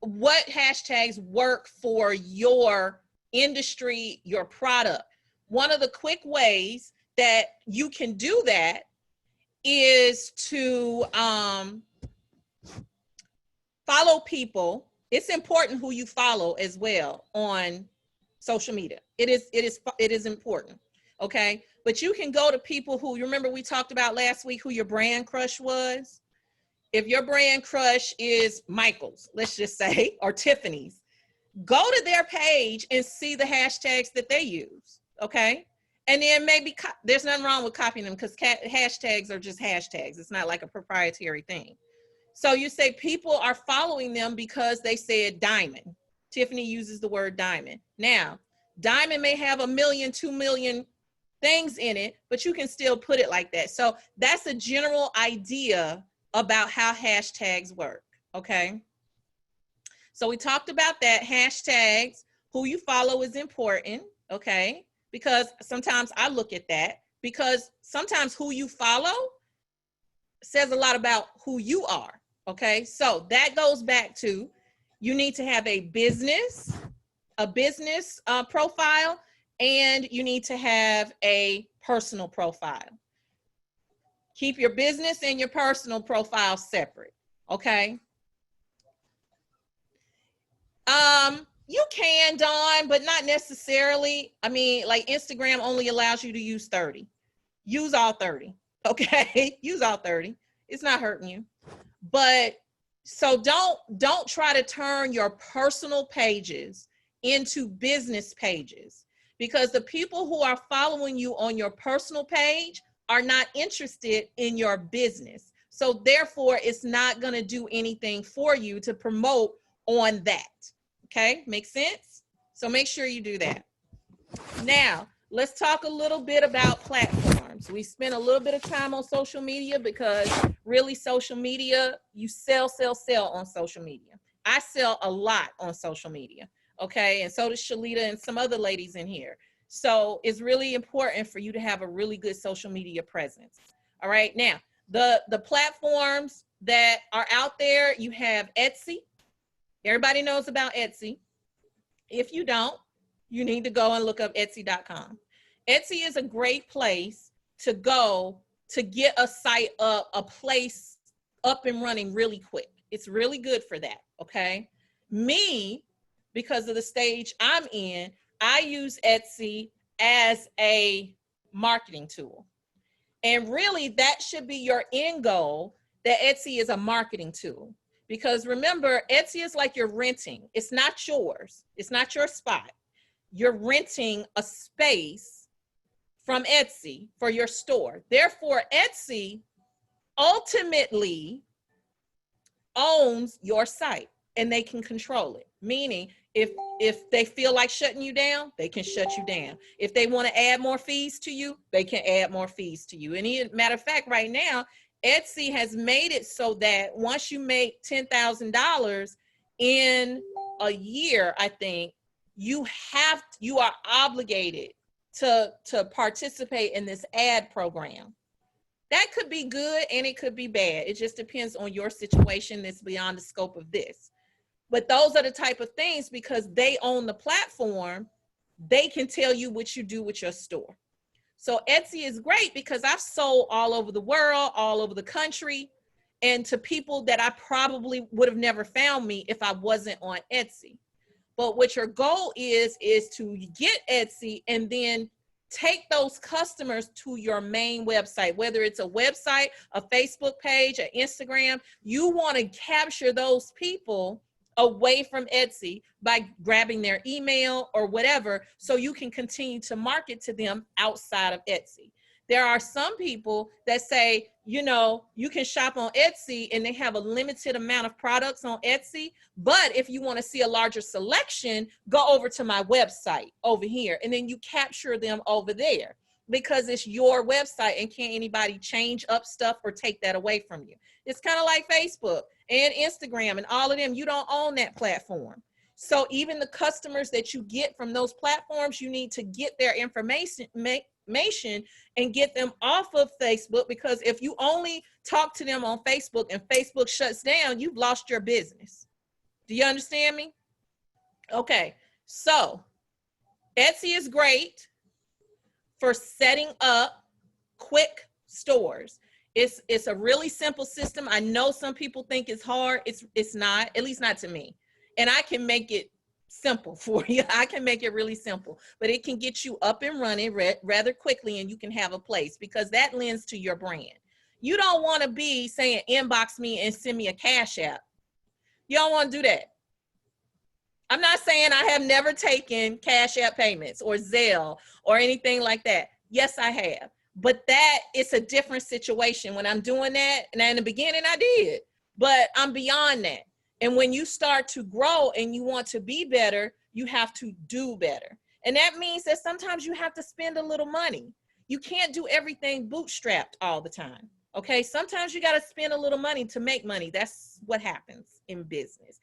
what hashtags work for your industry, your product. One of the quick ways that you can do that is to follow people. It's important who you follow as well on social media. It is important. Okay, but you can go to people who, you remember we talked about last week who your brand crush was. If your brand crush is Michael's, let's just say, or Tiffany's, go to their page and see the hashtags that they use, okay? And then maybe there's nothing wrong with copying them because hashtags are just hashtags. It's not like a proprietary thing. So you say people are following them because they said diamond. Tiffany uses the word diamond. Now, diamond may have 1 million, 2 million things in it, but you can still put it like that. So that's a general idea about how hashtags work, okay? So we talked about that. Hashtags, who you follow is important, okay? Because sometimes I look at that, because sometimes who you follow says a lot about who you are, okay? So that goes back to, you need to have a business profile, and you need to have a personal profile. Keep your business and your personal profile separate, okay? You can, Dawn, but not necessarily. I mean, like Instagram only allows you to use 30. Use all 30, okay? Use all 30. It's not hurting you. But so don't try to turn your personal pages into business pages, because the people who are following you on your personal page are not interested in your business. So therefore, it's not going to do anything for you to promote on that. Okay, makes sense? So make sure you do that. Now, let's talk a little bit about platforms. We spent a little bit of time on social media because really social media, you sell on social media. I sell a lot on social media, okay? And so does Shalita and some other ladies in here. So it's really important for you to have a really good social media presence. All right. Now, the platforms that are out there, you have Etsy. Everybody knows about Etsy. If you don't, you need to go and look up Etsy.com. Etsy is a great place to go to get a site up, a place up and running really quick. It's really good for that, okay? Me, because of the stage I'm in, I use Etsy as a marketing tool. And really, that should be your end goal, that Etsy is a marketing tool. Because remember, Etsy is like you're renting. It's not yours. It's not your spot. You're renting a space from Etsy for your store. Therefore, Etsy ultimately owns your site and they can control it. Meaning, if they feel like shutting you down, they can shut you down. If they want to add more fees to you, they can add more fees to you. And matter of fact, right now, Etsy has made it so that once you make $10,000 in a year, I think, you are obligated to participate in this ad program. That could be good and it could be bad. It just depends on your situation that's beyond the scope of this. But those are the type of things, because they own the platform, they can tell you what you do with your store. So Etsy is great because I've sold all over the world, all over the country, and to people that I probably would have never found me if I wasn't on Etsy. But what your goal is to get Etsy and then take those customers to your main website, whether it's a website, a Facebook page, an Instagram. You want to capture those people away from Etsy by grabbing their email or whatever, so you can continue to market to them outside of Etsy. There are some people that say, you know, you can shop on Etsy and they have a limited amount of products on Etsy, but if you want to see a larger selection, go over to my website over here, and then you capture them over there because it's your website and can't anybody change up stuff or take that away from you. It's kind of like Facebook and Instagram and all of them. You don't own that platform. So even the customers that you get from those platforms, you need to get their information and get them off of Facebook, because if you only talk to them on Facebook and Facebook shuts down, you've lost your business. Do you understand me? Okay, so Etsy is great for setting up quick stores. It's a really simple system. I know some people think it's hard. It's not, at least not to me. And I can make it simple for you. I can make it really simple, but it can get you up and running rather quickly, and you can have a place, because that lends to your brand. You don't want to be saying inbox me and send me a Cash App. You don't want to do that. I'm not saying I have never taken Cash App payments or Zelle or anything like that. Yes, I have. But that is a different situation when I'm doing that. And in the beginning I did, but I'm beyond that. And when you start to grow and you want to be better, you have to do better. And that means that sometimes you have to spend a little money. You can't do everything bootstrapped all the time. Okay. Sometimes you got to spend a little money to make money. That's what happens in business.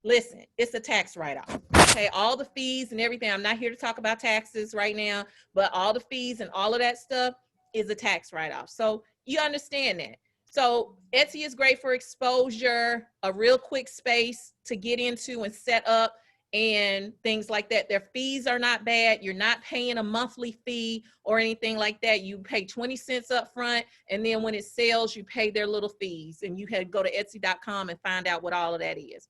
Listen, it's a tax write-off. Okay, all the fees and everything. I'm not here to talk about taxes right now, but all the fees and all of that stuff is a tax write-off. So you understand that. So Etsy is great for exposure, a real quick space to get into and set up and things like that. Their fees are not bad. You're not paying a monthly fee or anything like that. You pay 20 cents up front, and then when it sells, you pay their little fees, and you can go to Etsy.com and find out what all of that is.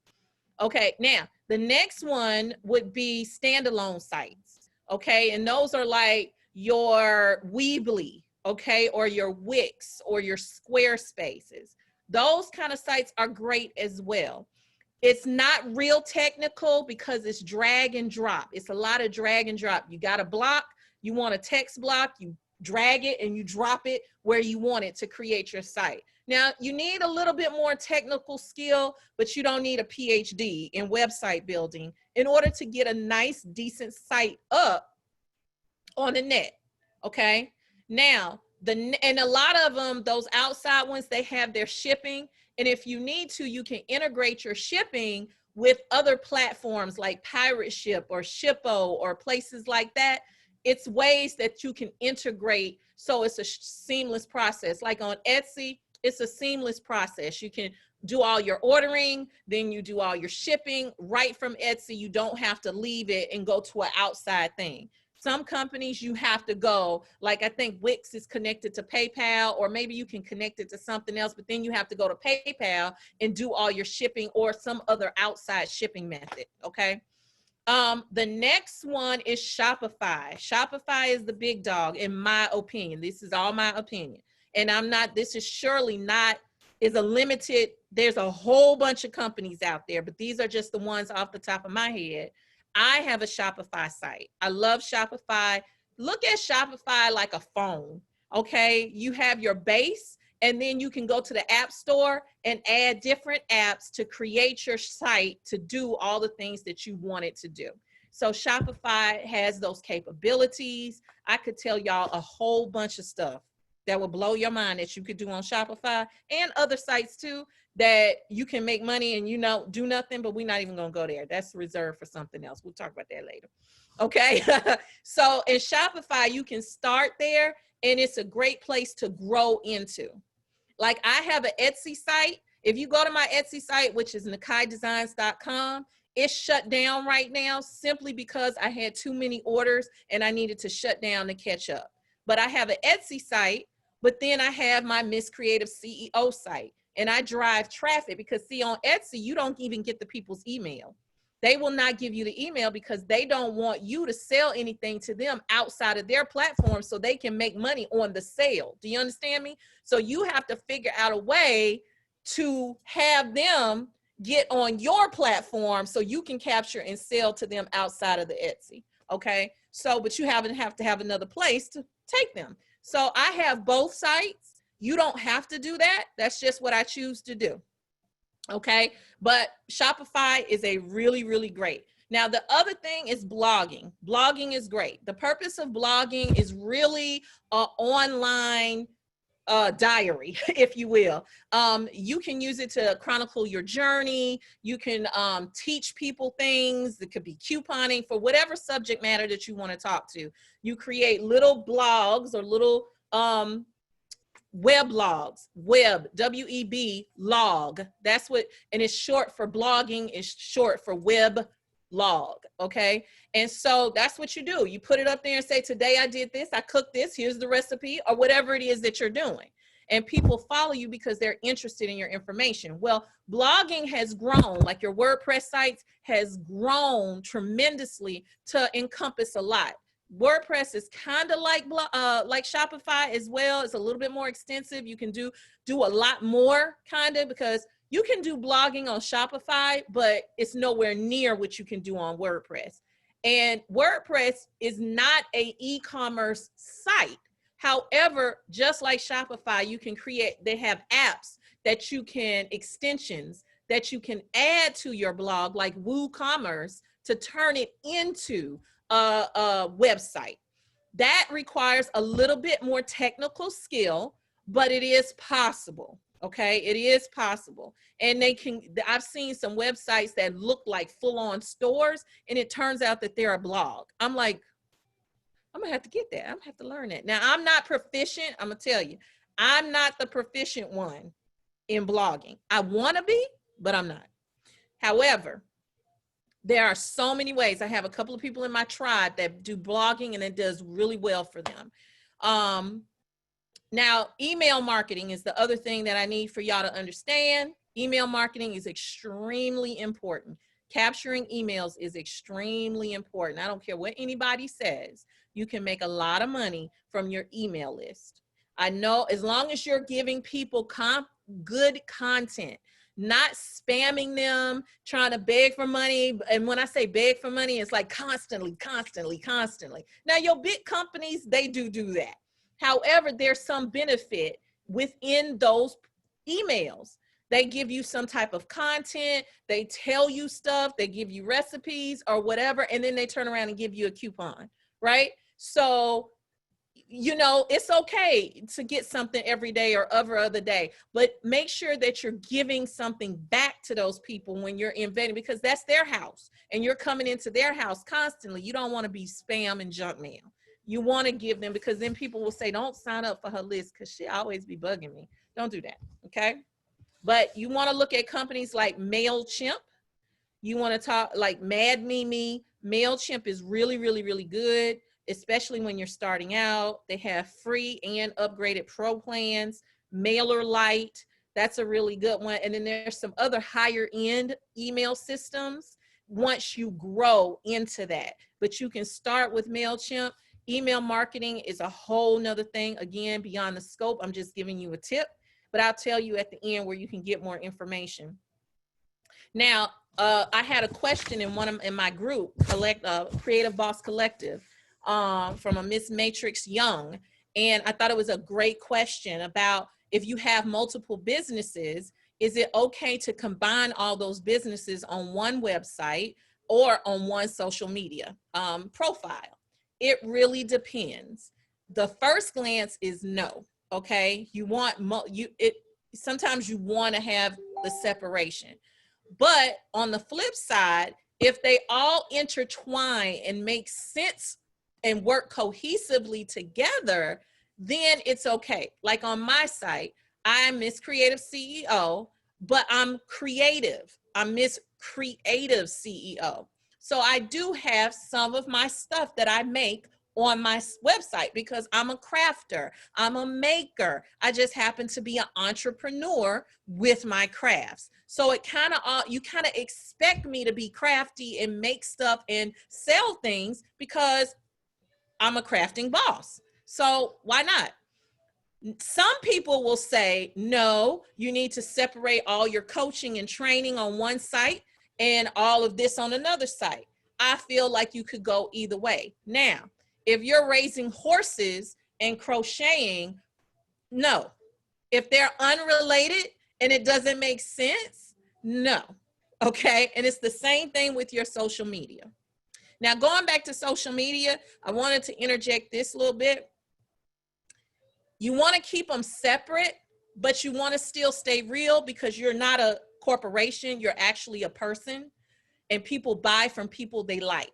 Okay, now the next one would be standalone sites. Okay, and those are like your Weebly, okay, or your Wix or your Squarespaces. Those kind of sites are great as well. It's not real technical because it's drag and drop. It's a lot of drag and drop. You got a block, you want a text block, you drag it and you drop it where you want it to create your site. Now, you need a little bit more technical skill, but you don't need a PhD in website building in order to get a nice, decent site up on the net, okay? Now, and a lot of them, those outside ones, they have their shipping. And if you need to, you can integrate your shipping with other platforms like Pirate Ship or Shippo or places like that. it's ways that you can integrate so it's a seamless process. Like on Etsy, it's a seamless process. You can do all your ordering, then you do all your shipping right from Etsy. You don't have to leave it and go to an outside thing. Some companies you have to go, like I think Wix is connected to PayPal, or maybe you can connect it to something else, but then you have to go to PayPal and do all your shipping or some other outside shipping method, okay? The next one is Shopify. Shopify is the big dog, in my opinion. This is all my opinion. And this is surely not, is a limited, there's a whole bunch of companies out there, but these are just the ones off the top of my head. I have a Shopify site. I love Shopify. Look at Shopify like a phone, okay? You have your base, and then you can go to the App Store and add different apps to create your site to do all the things that you want it to do. So Shopify has those capabilities. I could tell y'all a whole bunch of stuff that will blow your mind that you could do on Shopify and other sites too, that you can make money and, you know, do nothing, but we're not even gonna go there. That's reserved for something else. We'll talk about that later. Okay, so in Shopify, you can start there, and it's a great place to grow into. Like I have an Etsy site. If you go to my Etsy site, which is nakaidesigns.com, it's shut down right now simply because I had too many orders and I needed to shut down to catch up. But I have an Etsy site, but then I have my Miss Creative CEO site, and I drive traffic because, see, on Etsy, you don't even get the people's email. They will not give you the email because they don't want you to sell anything to them outside of their platform so they can make money on the sale. Do you understand me? So you have to figure out a way to have them get on your platform so you can capture and sell to them outside of the Etsy. Okay. So, but you have to have another place to take them. So I have both sites. You don't have to do that. That's just what I choose to do. Okay. But Shopify is a really, really great. Now, the other thing is blogging. Blogging is great. The purpose of blogging is really an online diary, if you will. You can use it to chronicle your journey. You can teach people things. It could be couponing for whatever subject matter that you want to talk to. You create little blogs or little weblogs, W-E-B, log. That's what, and it's short for blogging, it's short for web log, okay? And so that's what you do. You put it up there and say, today I did this, I cooked this, here's the recipe, or whatever it is that you're doing. And people follow you because they're interested in your information. Well, blogging has grown, like your WordPress sites has grown tremendously to encompass a lot. WordPress is kind of like Shopify as well. It's a little bit more extensive. You can do a lot more kind of, because you can do blogging on Shopify, but it's nowhere near what you can do on WordPress. And WordPress is not an e-commerce site. However, just like Shopify, you can they have apps that you can, extensions that you can add to your blog, like WooCommerce, to turn it into a website. That requires a little bit more technical skill, but it is possible. Okay, it is possible. And I've seen some websites that look like full-on stores, and it turns out that they're a blog. I'm like, I'm gonna have to get that. I'm gonna have to learn that. Now, I'm not proficient. I'm gonna tell you, I'm not the proficient one in blogging. I wanna be, but I'm not. However, there are so many ways. I have a couple of people in my tribe that do blogging, and it does really well for them. Now, email marketing is the other thing that I need for y'all to understand. Email marketing is extremely important. Capturing emails is extremely important. I don't care what anybody says. You can make a lot of money from your email list. I know, as long as you're giving people good content, not spamming them, trying to beg for money. And when I say beg for money, it's like constantly. Now, your big companies, they do that. However, there's some benefit within those emails. They give you some type of content, they tell you stuff, they give you recipes or whatever, and then they turn around and give you a coupon, right? So, you know, it's okay to get something every day or every other day, but make sure that you're giving something back to those people when you're inventing, because that's their house and you're coming into their house constantly. You don't want to be spam and junk mail. You want to give them, because then people will say, don't sign up for her list because she always be bugging me. Don't do that, okay? But you want to look at companies like MailChimp. You want to talk like Mad Mimi. MailChimp is really, really, really good, especially when you're starting out. They have free and upgraded pro plans. MailerLite, that's a really good one. And then there's some other higher end email systems once you grow into that. But you can start with MailChimp. Email marketing is a whole nother thing, again, beyond the scope. I'm just giving you a tip, but I'll tell you at the end where you can get more information. Now, I had a question in my group, Creative Boss Collective, from a Miss Matrix Young, and I thought it was a great question about if you have multiple businesses, is it okay to combine all those businesses on one website or on one social media profile? It really depends. The first glance is no. Okay, you want sometimes you want to have the separation. But on the flip side, if they all intertwine and make sense and work cohesively together, then it's okay. Like on my site, I'm Miss Creative CEO, but I'm creative. I'm Miss Creative CEO. So I do have some of my stuff that I make on my website because I'm a crafter, I'm a maker. I just happen to be an entrepreneur with my crafts. So it you kind of expect me to be crafty and make stuff and sell things because I'm a crafting boss. So why not? Some people will say, no, you need to separate all your coaching and training on one site and all of this on another site. I feel like you could go either way. Now, if you're raising horses and crocheting, no. If they're unrelated and it doesn't make sense, no. Okay, and it's the same thing with your social media. Now, going back to social media, I wanted to interject this a little bit. You want to keep them separate, but you want to still stay real because you're not a corporation, you're actually a person, and people buy from people they like.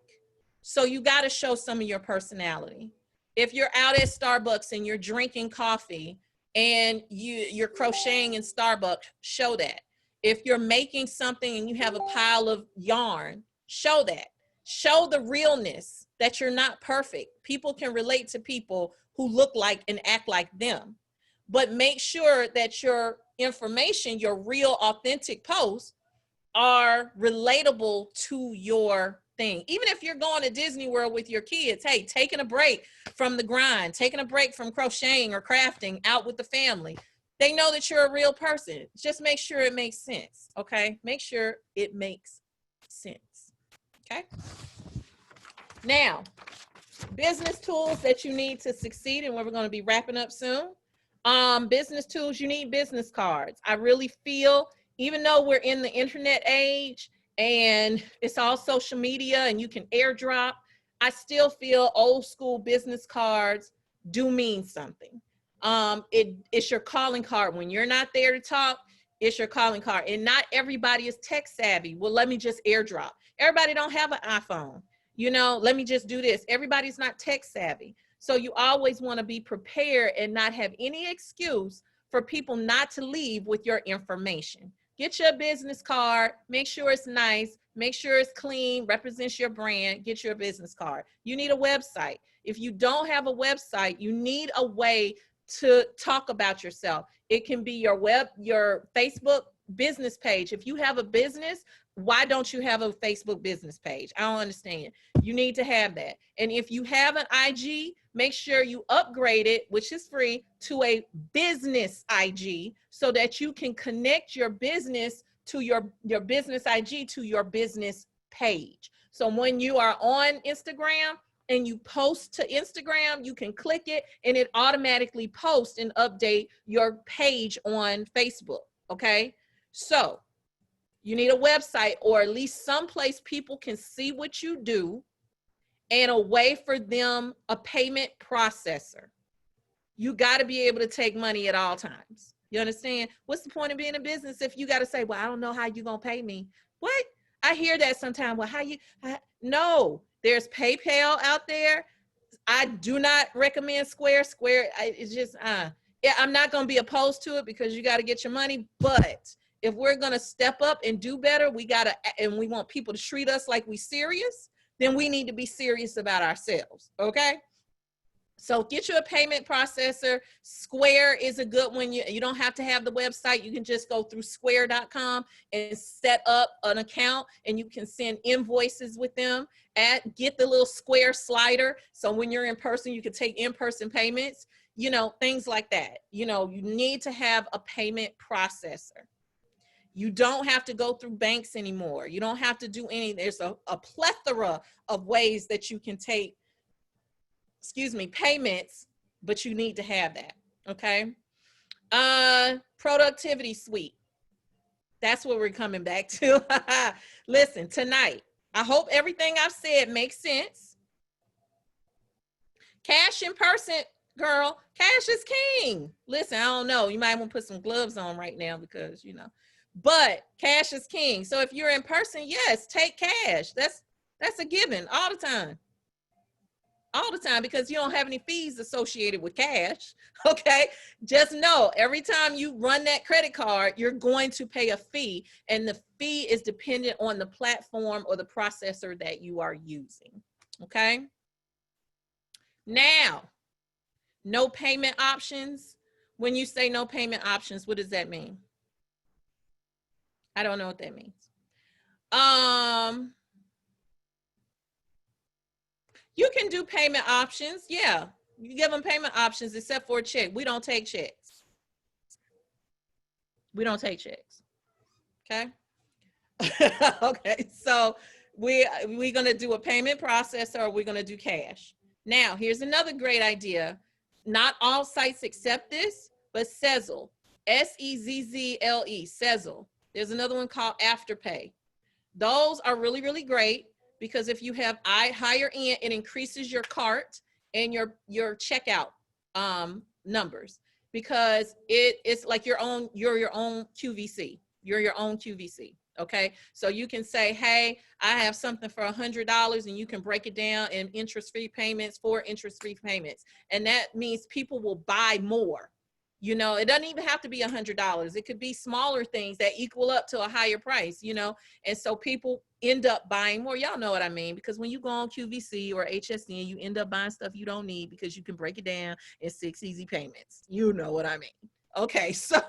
So you got to show some of your personality. If you're out at Starbucks and you're drinking coffee and you're crocheting in Starbucks, show that. If you're making something and you have a pile of yarn, show that. Show the realness that you're not perfect. People can relate to people who look like and act like them. But make sure that your information, your real authentic posts, are relatable to your thing. Even if you're going to Disney World with your kids, hey, taking a break from the grind, taking a break from crocheting or crafting out with the family, they know that you're a real person. Just make sure it makes sense, okay? Make sure it makes sense, okay? Now, business tools that you need to succeed, and we're going to be wrapping up soon. Business tools, you need business cards. I really feel, even though we're in the internet age and it's all social media and you can airdrop, I still feel old school business cards do mean something. It's your calling card. When you're not there to talk, it's your calling card. And not everybody is tech savvy. Well, let me just airdrop. Everybody don't have an iPhone. You know, let me just do this. Everybody's not tech savvy. So you always want to be prepared and not have any excuse for people not to leave with your information. Get your business card, make sure it's nice, make sure it's clean, represents your brand, get your business card. You need a website. If you don't have a website, you need a way to talk about yourself. It can be your Facebook business page. If you have a business, why don't you have a Facebook business page? I don't understand. You need to have that. And if you have an IG, make sure you upgrade it, which is free, to a business IG so that you can connect your business to your business IG to your business page. So when you are on Instagram and you post to Instagram, you can click it and it automatically posts and update your page on Facebook, okay? So you need a website or at least someplace people can see what you do, and a way for them, a payment processor. You got to be able to take money at all times. You understand? What's the point of being in business if you got to say, well, I don't know how you're going to pay me? What? I hear that sometimes. Well, no, there's PayPal out there. I do not recommend Square. Square, it's just, yeah, I'm not going to be opposed to it because you got to get your money. But if we're going to step up and do better, we got to, and we want people to treat us like we serious, then we need to be serious about ourselves. Okay. So get you a payment processor. Square is a good one. You don't have to have the website. You can just go through square.com and set up an account, and you can send invoices with them. Get the little Square slider. So when you're in person, you can take in-person payments, you know, things like that. You know, you need to have a payment processor. You don't have to go through banks anymore. You don't have to do any, there's a plethora of ways that you can take, payments, but you need to have that. Okay. Productivity suite. That's what we're coming back to. Listen, tonight, I hope everything I've said makes sense. Cash in person, girl, cash is king. Listen, I don't know. You might want to put some gloves on right now because, you know, but cash is king. So if you're in person, yes, take cash. That's a given all the time. All the time, because you don't have any fees associated with cash. Okay. Just know every time you run that credit card, you're going to pay a fee, and the fee is dependent on the platform or the processor that you are using. Okay. Now, no payment options. When you say no payment options, what does that mean? I don't know what that means. You can do payment options. Yeah, you give them payment options except for a check. We don't take checks. We don't take checks. Okay. Okay. So we're going to do a payment processor, or we're going to do cash. Now, here's another great idea. Not all sites accept this, but Sezzle, Sezzle, Sezzle. There's another one called Afterpay. Those are really, really great, because if you have higher end, it increases your cart and your checkout numbers, because it's like you're your own QVC. You're your own QVC. Okay. So you can say, hey, I have something for $100, and you can break it down in interest-free payments, 4 interest-free payments. And that means people will buy more. You know, it doesn't even have to be $100. It could be smaller things that equal up to a higher price, you know, and so people end up buying more. Y'all know what I mean? Because when you go on QVC or HSN, you end up buying stuff you don't need because you can break it down in 6 easy payments. You know what I mean? Okay, so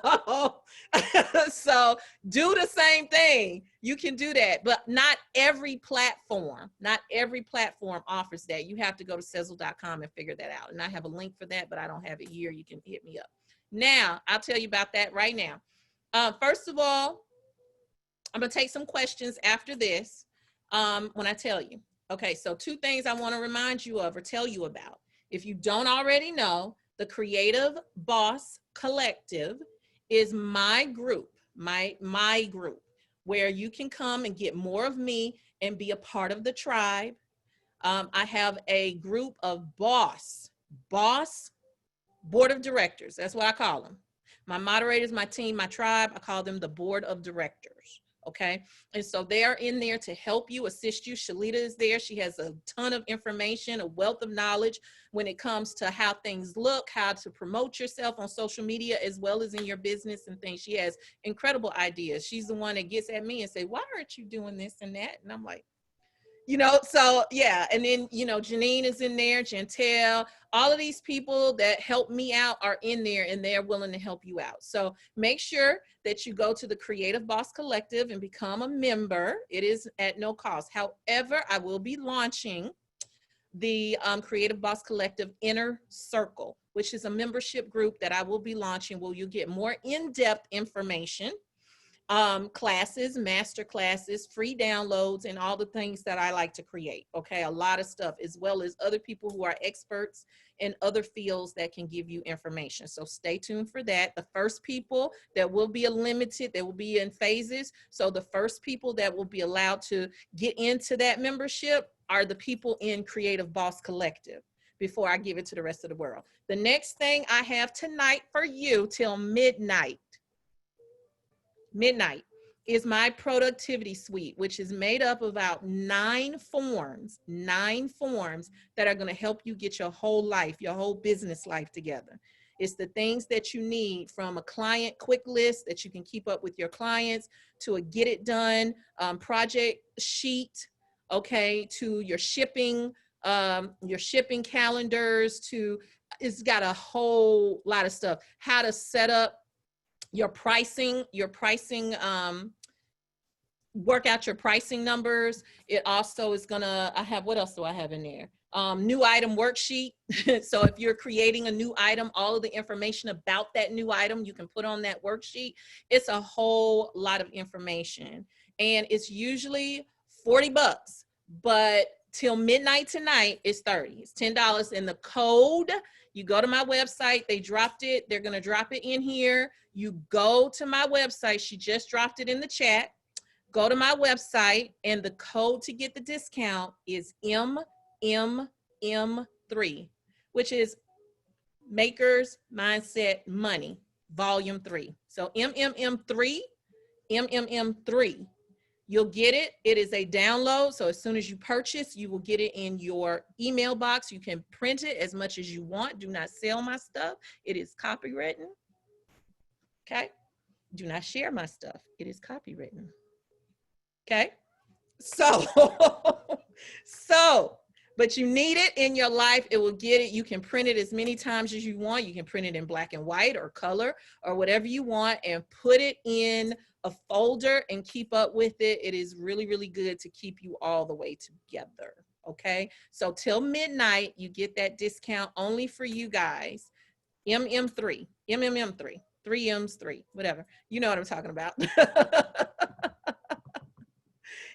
so do the same thing. You can do that, but not every platform offers that. You have to go to Sezzle.com and figure that out. And I have a link for that, but I don't have it here. You can hit me up. Now, I'll tell you about that right now. First of all, I'm going to take some questions after this when I tell you. Okay, so 2 things I want to remind you of or tell you about. If you don't already know, the Creative Boss Collective is my group, my group, where you can come and get more of me and be a part of the tribe. I have a group of boss board of directors. That's what I call them. My moderators, my team, my tribe, I call them the board of directors. Okay. And so they are in there to help you, assist you. Shalita is there. She has a ton of information, a wealth of knowledge when it comes to how things look, how to promote yourself on social media, as well as in your business and things. She has incredible ideas. She's the one that gets at me and say, why aren't you doing this and that? And I'm like, you know, so yeah. And then, you know, Janine is in there, Chantel, all of these people that help me out are in there, and they're willing to help you out. So make sure that you go to the Creative Boss Collective and become a member. It is at no cost. However, I will be launching the Creative Boss Collective Inner Circle, which is a membership group that I will be launching, where you get more in-depth information, classes, master classes, free downloads, and all the things that I like to create. Okay, a lot of stuff, as well as other people who are experts in other fields that can give you information. So stay tuned for that. The first people that will be limited, they will be in phases. So the first people that will be allowed to get into that membership are the people in Creative Boss Collective, before I give it to the rest of the world. The next thing I have tonight for you till midnight is my productivity suite, which is made up of about 9 forms that are going to help you get your whole life, your whole business life together. It's the things that you need, from a client quick list that you can keep up with your clients, to a get it done project sheet, okay, to your shipping calendars, to, it's got a whole lot of stuff. How to set up your pricing, work out your pricing numbers. It also is gonna, what else do I have in there? New item worksheet. So if you're creating a new item, all of the information about that new item you can put on that worksheet. It's a whole lot of information, and it's usually $40, but till midnight tonight it's $30. It's $10. And the code, you go to my website, they dropped it, they're gonna drop it in here. You go to my website, she just dropped it in the chat. Go to my website, and the code to get the discount is MMM3, which is Makers Mindset Money, Volume 3. So MMM3. You'll get it. It is a download. So as soon as you purchase, you will get it in your email box. You can print it as much as you want. Do not sell my stuff. It is copywritten. Okay? Do not share my stuff. It is copywritten. Okay, but you need it in your life. It will get it. You can print it as many times as you want. You can print it in black and white or color or whatever you want, and put it in a folder and keep up with it. It is really, really good to keep you all the way together. Okay, so till midnight, you get that discount only for you guys. MMM3, 3 M's, 3, whatever. You know what I'm talking about.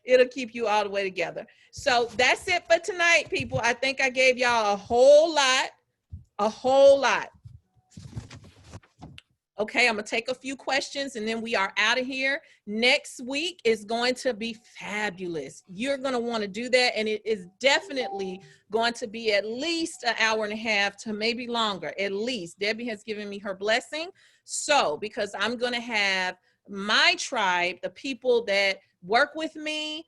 It'll keep you all the way together. So that's it for tonight, people. I think I gave y'all a whole lot. Okay, I'm gonna take a few questions and then we are out of here. Next week is going to be fabulous. You're gonna wanna do that, and it is definitely going to be at least an hour and a half to maybe longer, at least. Debbie has given me her blessing. So, because I'm gonna have my tribe, the people that work with me,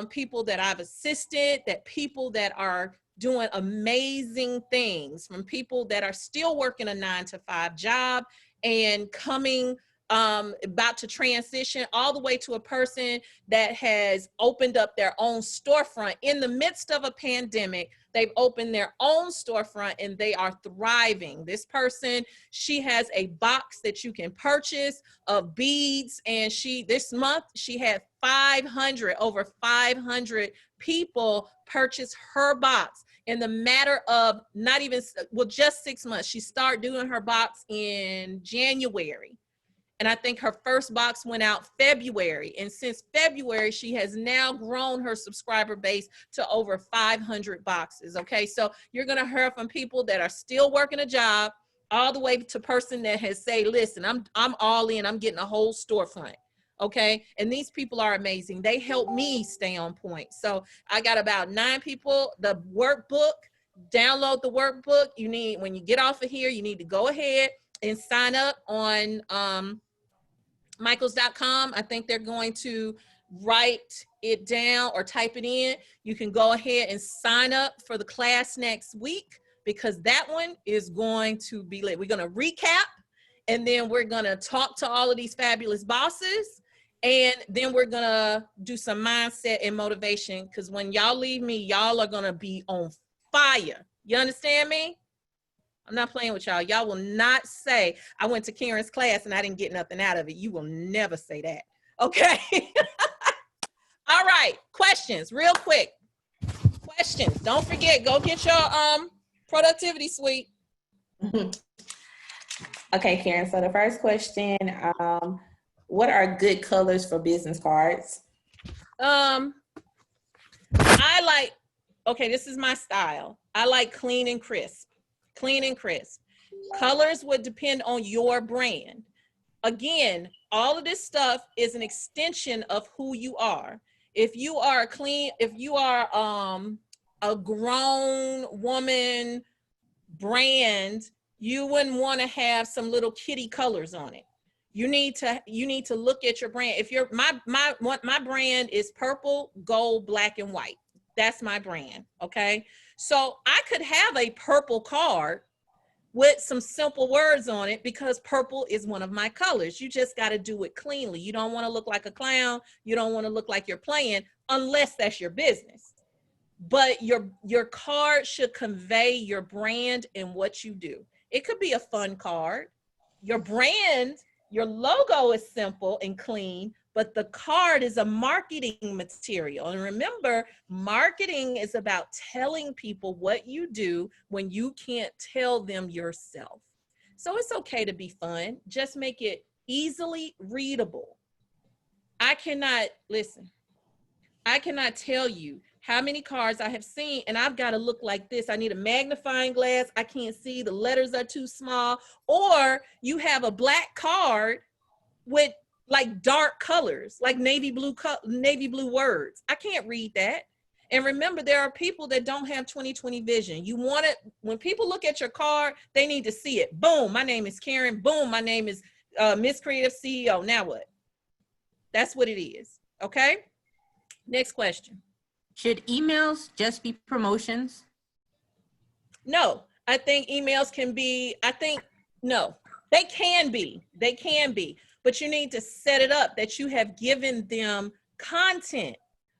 people that I've assisted, that people that are doing amazing things, from people that are still working a 9-to-5 job and coming, about to transition, all the way to a person that has opened up their own storefront in the midst of a pandemic. They've opened their own storefront and they are thriving. This person, she has a box that you can purchase of beads, and this month she had over 500 people purchase her box in the matter of just 6 months. She started doing her box in January. And I think her first box went out February. And since February, she has now grown her subscriber base to over 500 boxes. Okay, so you're going to hear from people that are still working a job, all the way to person that has said, listen, I'm all in, I'm getting a whole storefront. Okay, and these people are amazing. They help me stay on point. So I got about 9 people. The workbook, download the workbook. When you get off of here, you need to go ahead and sign up on michaels.com. I think they're going to write it down or type it in. You can go ahead and sign up for the class next week, because that one is going to be lit. We're going to recap, and then we're going to talk to all of these fabulous bosses, and then we're going to do some mindset and motivation, because when y'all leave me, y'all are going to be on fire. You understand me? I'm not playing with y'all. Y'all will not say, I went to Karen's class and I didn't get nothing out of it. You will never say that. Okay. All right. Questions, real quick. Questions. Don't forget, go get your productivity suite. Okay, Karen. So the first question, what are good colors for business cards? This is my style. I like clean and crisp. Colors would depend on your brand. Again, all of this stuff is an extension of who you are. If you are a grown woman brand, you wouldn't want to have some little kitty colors on it. You need to look at your brand. If you're my brand is purple, gold, black, and white. That's my brand. Okay. So I could have a purple card with some simple words on it because purple is one of my colors. You just got to do it cleanly. You don't want to look like a clown. You don't want to look like you're playing unless that's your business. But your card should convey your brand and what you do. It could be a fun card. Your brand, your logo is simple and clean, but the card is a marketing material. And remember, marketing is about telling people what you do when you can't tell them yourself. So it's okay to be fun. Just make it easily readable. I cannot tell you how many cards I have seen, and I've got to look like this. I need a magnifying glass. I can't see. The letters are too small. Or you have a black card with like dark colors, like navy blue words. I can't read that. And remember, there are people that don't have 20/20 vision. You want it, when people look at your card, they need to see it. Boom, my name is Karen. Boom, my name is Miss Creative CEO. Now what? That's what it is. Okay. Next question. Should emails just be promotions? No, I think emails can be, no, they can be, but you need to set it up that you have given them content.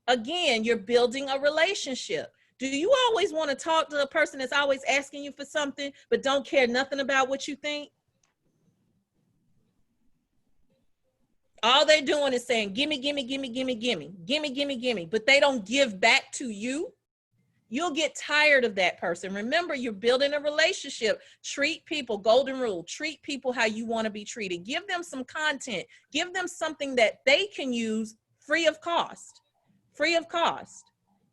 Again, you're building a relationship. Do you always want to talk to a person that's always asking you for something, but don't care nothing about what you think? All they're doing is saying, gimme, gimme, gimme, gimme, gimme, gimme, gimme, gimme, but they don't give back to you. You'll get tired of that person. Remember, you're building a relationship. Treat people, golden rule, treat people how you want to be treated. Give them some content. Give them something that they can use free of cost,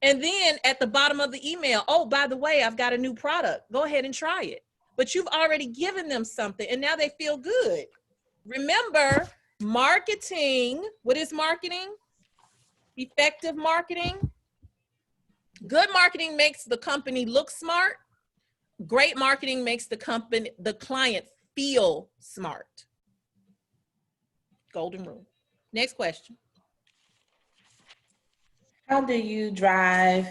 And then at the bottom of the email, oh, by the way, I've got a new product. Go ahead and try it. But you've already given them something and now they feel good. Remember, marketing, what is marketing? Effective marketing. Good marketing makes the company look smart. Great marketing makes the client feel smart. Golden rule. Next question. How do you drive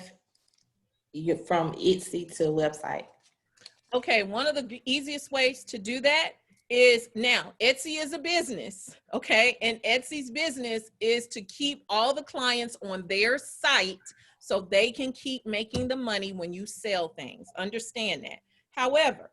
from Etsy to a website? Okay, one of the easiest ways to do that is, now Etsy is a business, okay? And Etsy's business is to keep all the clients on their site so they can keep making the money when you sell things. Understand that. However,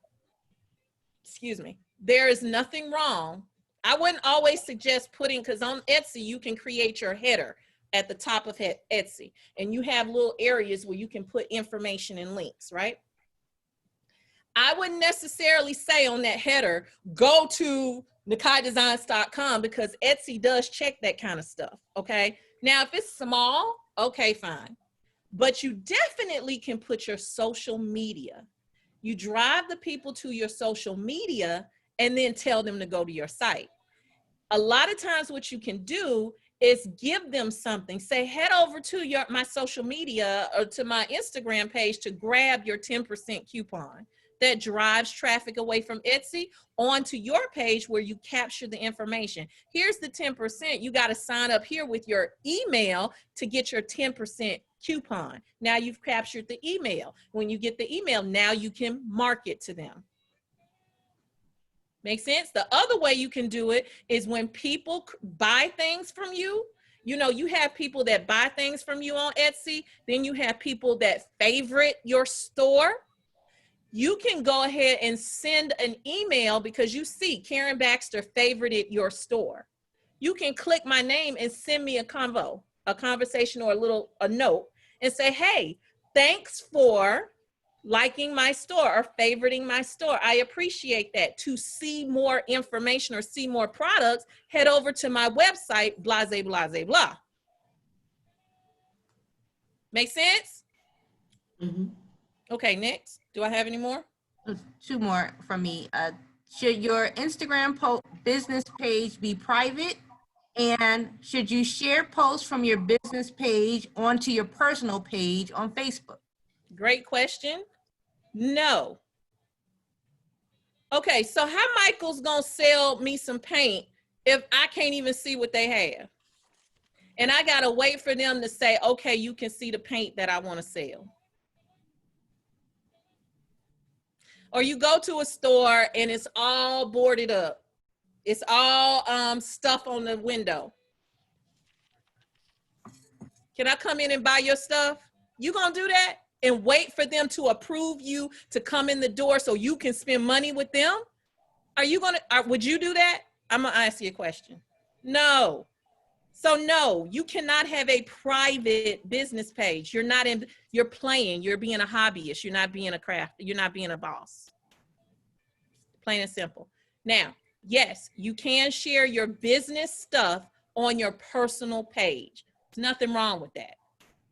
there is nothing wrong. I wouldn't always suggest putting, because on Etsy, you can create your header at the top of Etsy, and you have little areas where you can put information and links, right? I wouldn't necessarily say on that header, go to nakaidesigns.com, because Etsy does check that kind of stuff, okay? Now, if it's small, okay, fine. But you definitely can put your social media. You drive the people to your social media and then tell them to go to your site. A lot of times what you can do is give them something. Say, head over to my social media or to my Instagram page to grab your 10% coupon. That drives traffic away from Etsy onto your page where you capture the information. Here's the 10%. You got to sign up here with your email to get your 10% coupon. Now you've captured the email. When you get the email, now you can market to them. Make sense? The other way you can do it is when people buy things from you. You know, you have people that buy things from you on Etsy. Then you have people that favorite your store. You can go ahead and send an email because you see Karen Baxter favorited your store. You can click my name and send me a conversation or a note and say, hey, thanks for liking my store or favoriting my store. I appreciate that. To see more information or see more products, head over to my website, blah, blah, blah, blah, blah. Make sense? Mm-hmm. Okay, next. Do I have any more? Two more from me. Should your Instagram business page be private? And should you share posts from your business page onto your personal page on Facebook? Great question. No. Okay, so how Michael's gonna sell me some paint if I can't even see what they have? And I gotta wait for them to say, okay, you can see the paint that I wanna sell. Or you go to a store and it's all boarded up. It's all stuff on the window. Can I come in and buy your stuff? You gonna do that and wait for them to approve you to come in the door so you can spend money with them? Would you do that? I'm gonna ask you a question. No. So no, you cannot have a private business page. You're playing, you're being a hobbyist. You're not being you're not being a boss. Plain and simple. Now, yes, you can share your business stuff on your personal page. There's nothing wrong with that.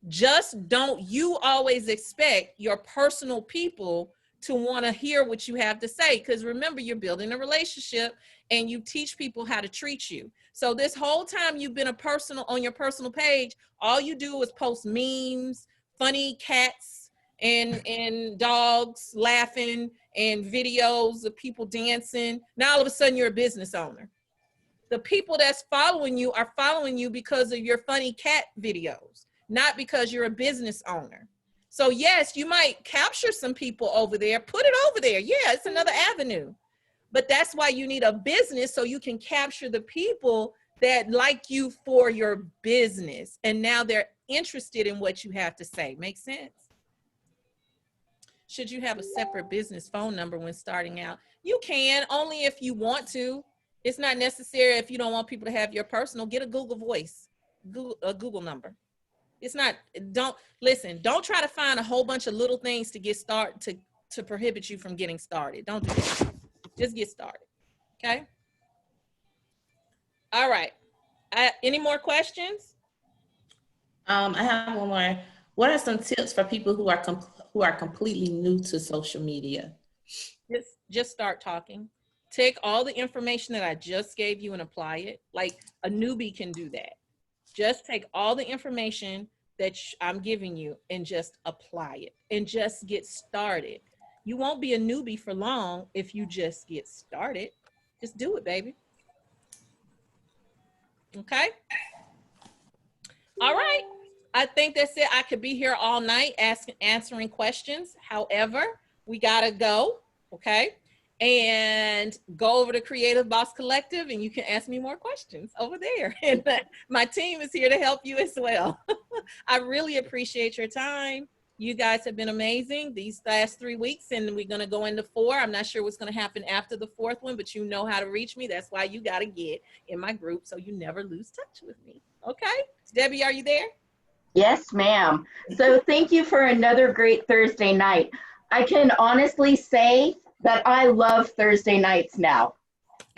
Just don't you always expect your personal people to want to hear what you have to say, because remember, you're building a relationship and you teach people how to treat you. So this whole time you've been on your personal page, all you do is post memes, funny cats and dogs laughing and videos of people dancing. Now all of a sudden you're a business owner. The people that's following you are following you because of your funny cat videos, not because you're a business owner. So yes, you might capture some people over there, put it over there. Yeah, it's another avenue. But that's why you need a business, so you can capture the people that like you for your business. And now they're interested in what you have to say. Make sense? Should you have a separate business phone number when starting out? You can, only if you want to. It's not necessary if you don't want people to have your personal. Get a Google Voice, a Google number. It's not, don't try to find a whole bunch of little things to get started to prohibit you from getting started. Don't do that. Just get started. Okay. All right. Any more questions? I have one more. What are some tips for people who are completely new to social media? Just start talking. Take all the information that I just gave you and apply it. Like a newbie can do that. Just take all the information that I'm giving you and just apply it and just get started. You won't be a newbie for long if you just get started. Just do it, baby. Okay. All right. I think that's it. I could be here all night answering questions. However, we got to go. Okay. And go over to Creative Boss Collective and you can ask me more questions over there. And my team is here to help you as well. I really appreciate your time. You guys have been amazing these last 3 weeks, and we're going to go into 4. I'm not sure what's going to happen after the 4th one, but you know how to reach me. That's why you got to get in my group so you never lose touch with me. Okay? Debbie, are you there? Yes, ma'am. So thank you for another great Thursday night. I can honestly say that I love Thursday nights now,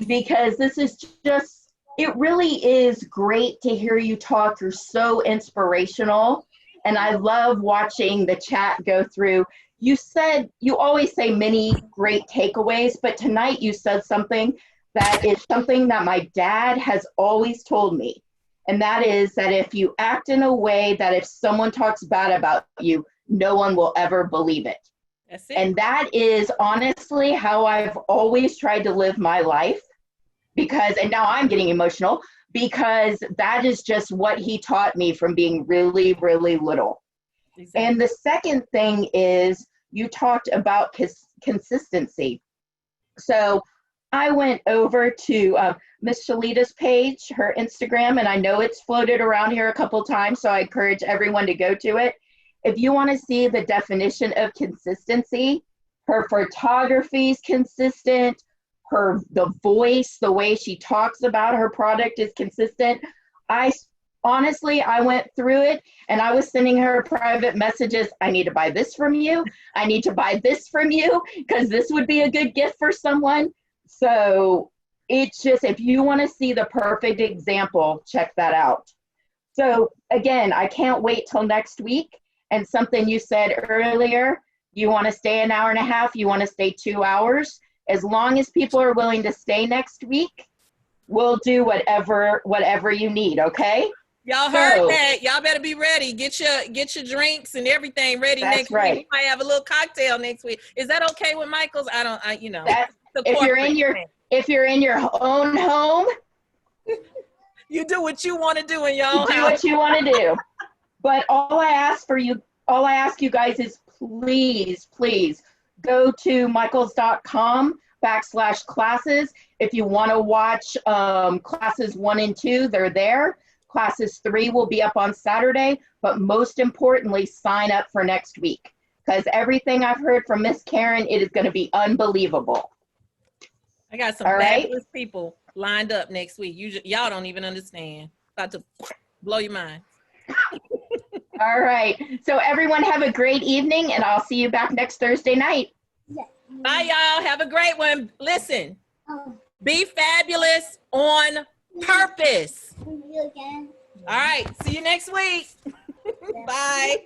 because this is just, it really is great to hear you talk. You're so inspirational. And I love watching the chat go through. You always say many great takeaways, but tonight you said something that is something that my dad has always told me. And that is that if you act in a way that if someone talks bad about you, no one will ever believe it. That's it. And that is honestly how I've always tried to live my life, and now I'm getting emotional, because that is just what he taught me from being really, really little. Exactly. And the second thing is you talked about consistency. So I went over to Miss Shalita's page, her Instagram, and I know it's floated around here a couple times, so I encourage everyone to go to it. If you want to see the definition of consistency, her photography is consistent, the voice, the way she talks about her product is consistent. I went through it and I was sending her private messages. I need to buy this from you. I need to buy this from you because this would be a good gift for someone. So it's just, if you want to see the perfect example, check that out. So again, I can't wait till next week. And something you said earlier, you want to stay an hour and a half, you want to stay 2 hours. As long as people are willing to stay next week, we'll do whatever you need, okay? Y'all heard that. Y'all better be ready. Get your drinks and everything ready next week. We might have a little cocktail next week. Is that okay with Michael's? If you're in your own home, You do what you want to do in your own Do house. what you want to do. But all I ask you guys is please go to michaels.com/classes. If you want to watch classes 1 and 2, they're there. Classes 3 will be up on Saturday, but most importantly, sign up for next week, because everything I've heard from Miss Karen, it is going to be unbelievable. I got some fabulous people lined up next week. Y'all don't even understand. About to blow your mind. All right. So everyone have a great evening, and I'll see you back next Thursday night. Bye, y'all. Have a great one. Listen, be fabulous on purpose. All right. See you next week. Bye.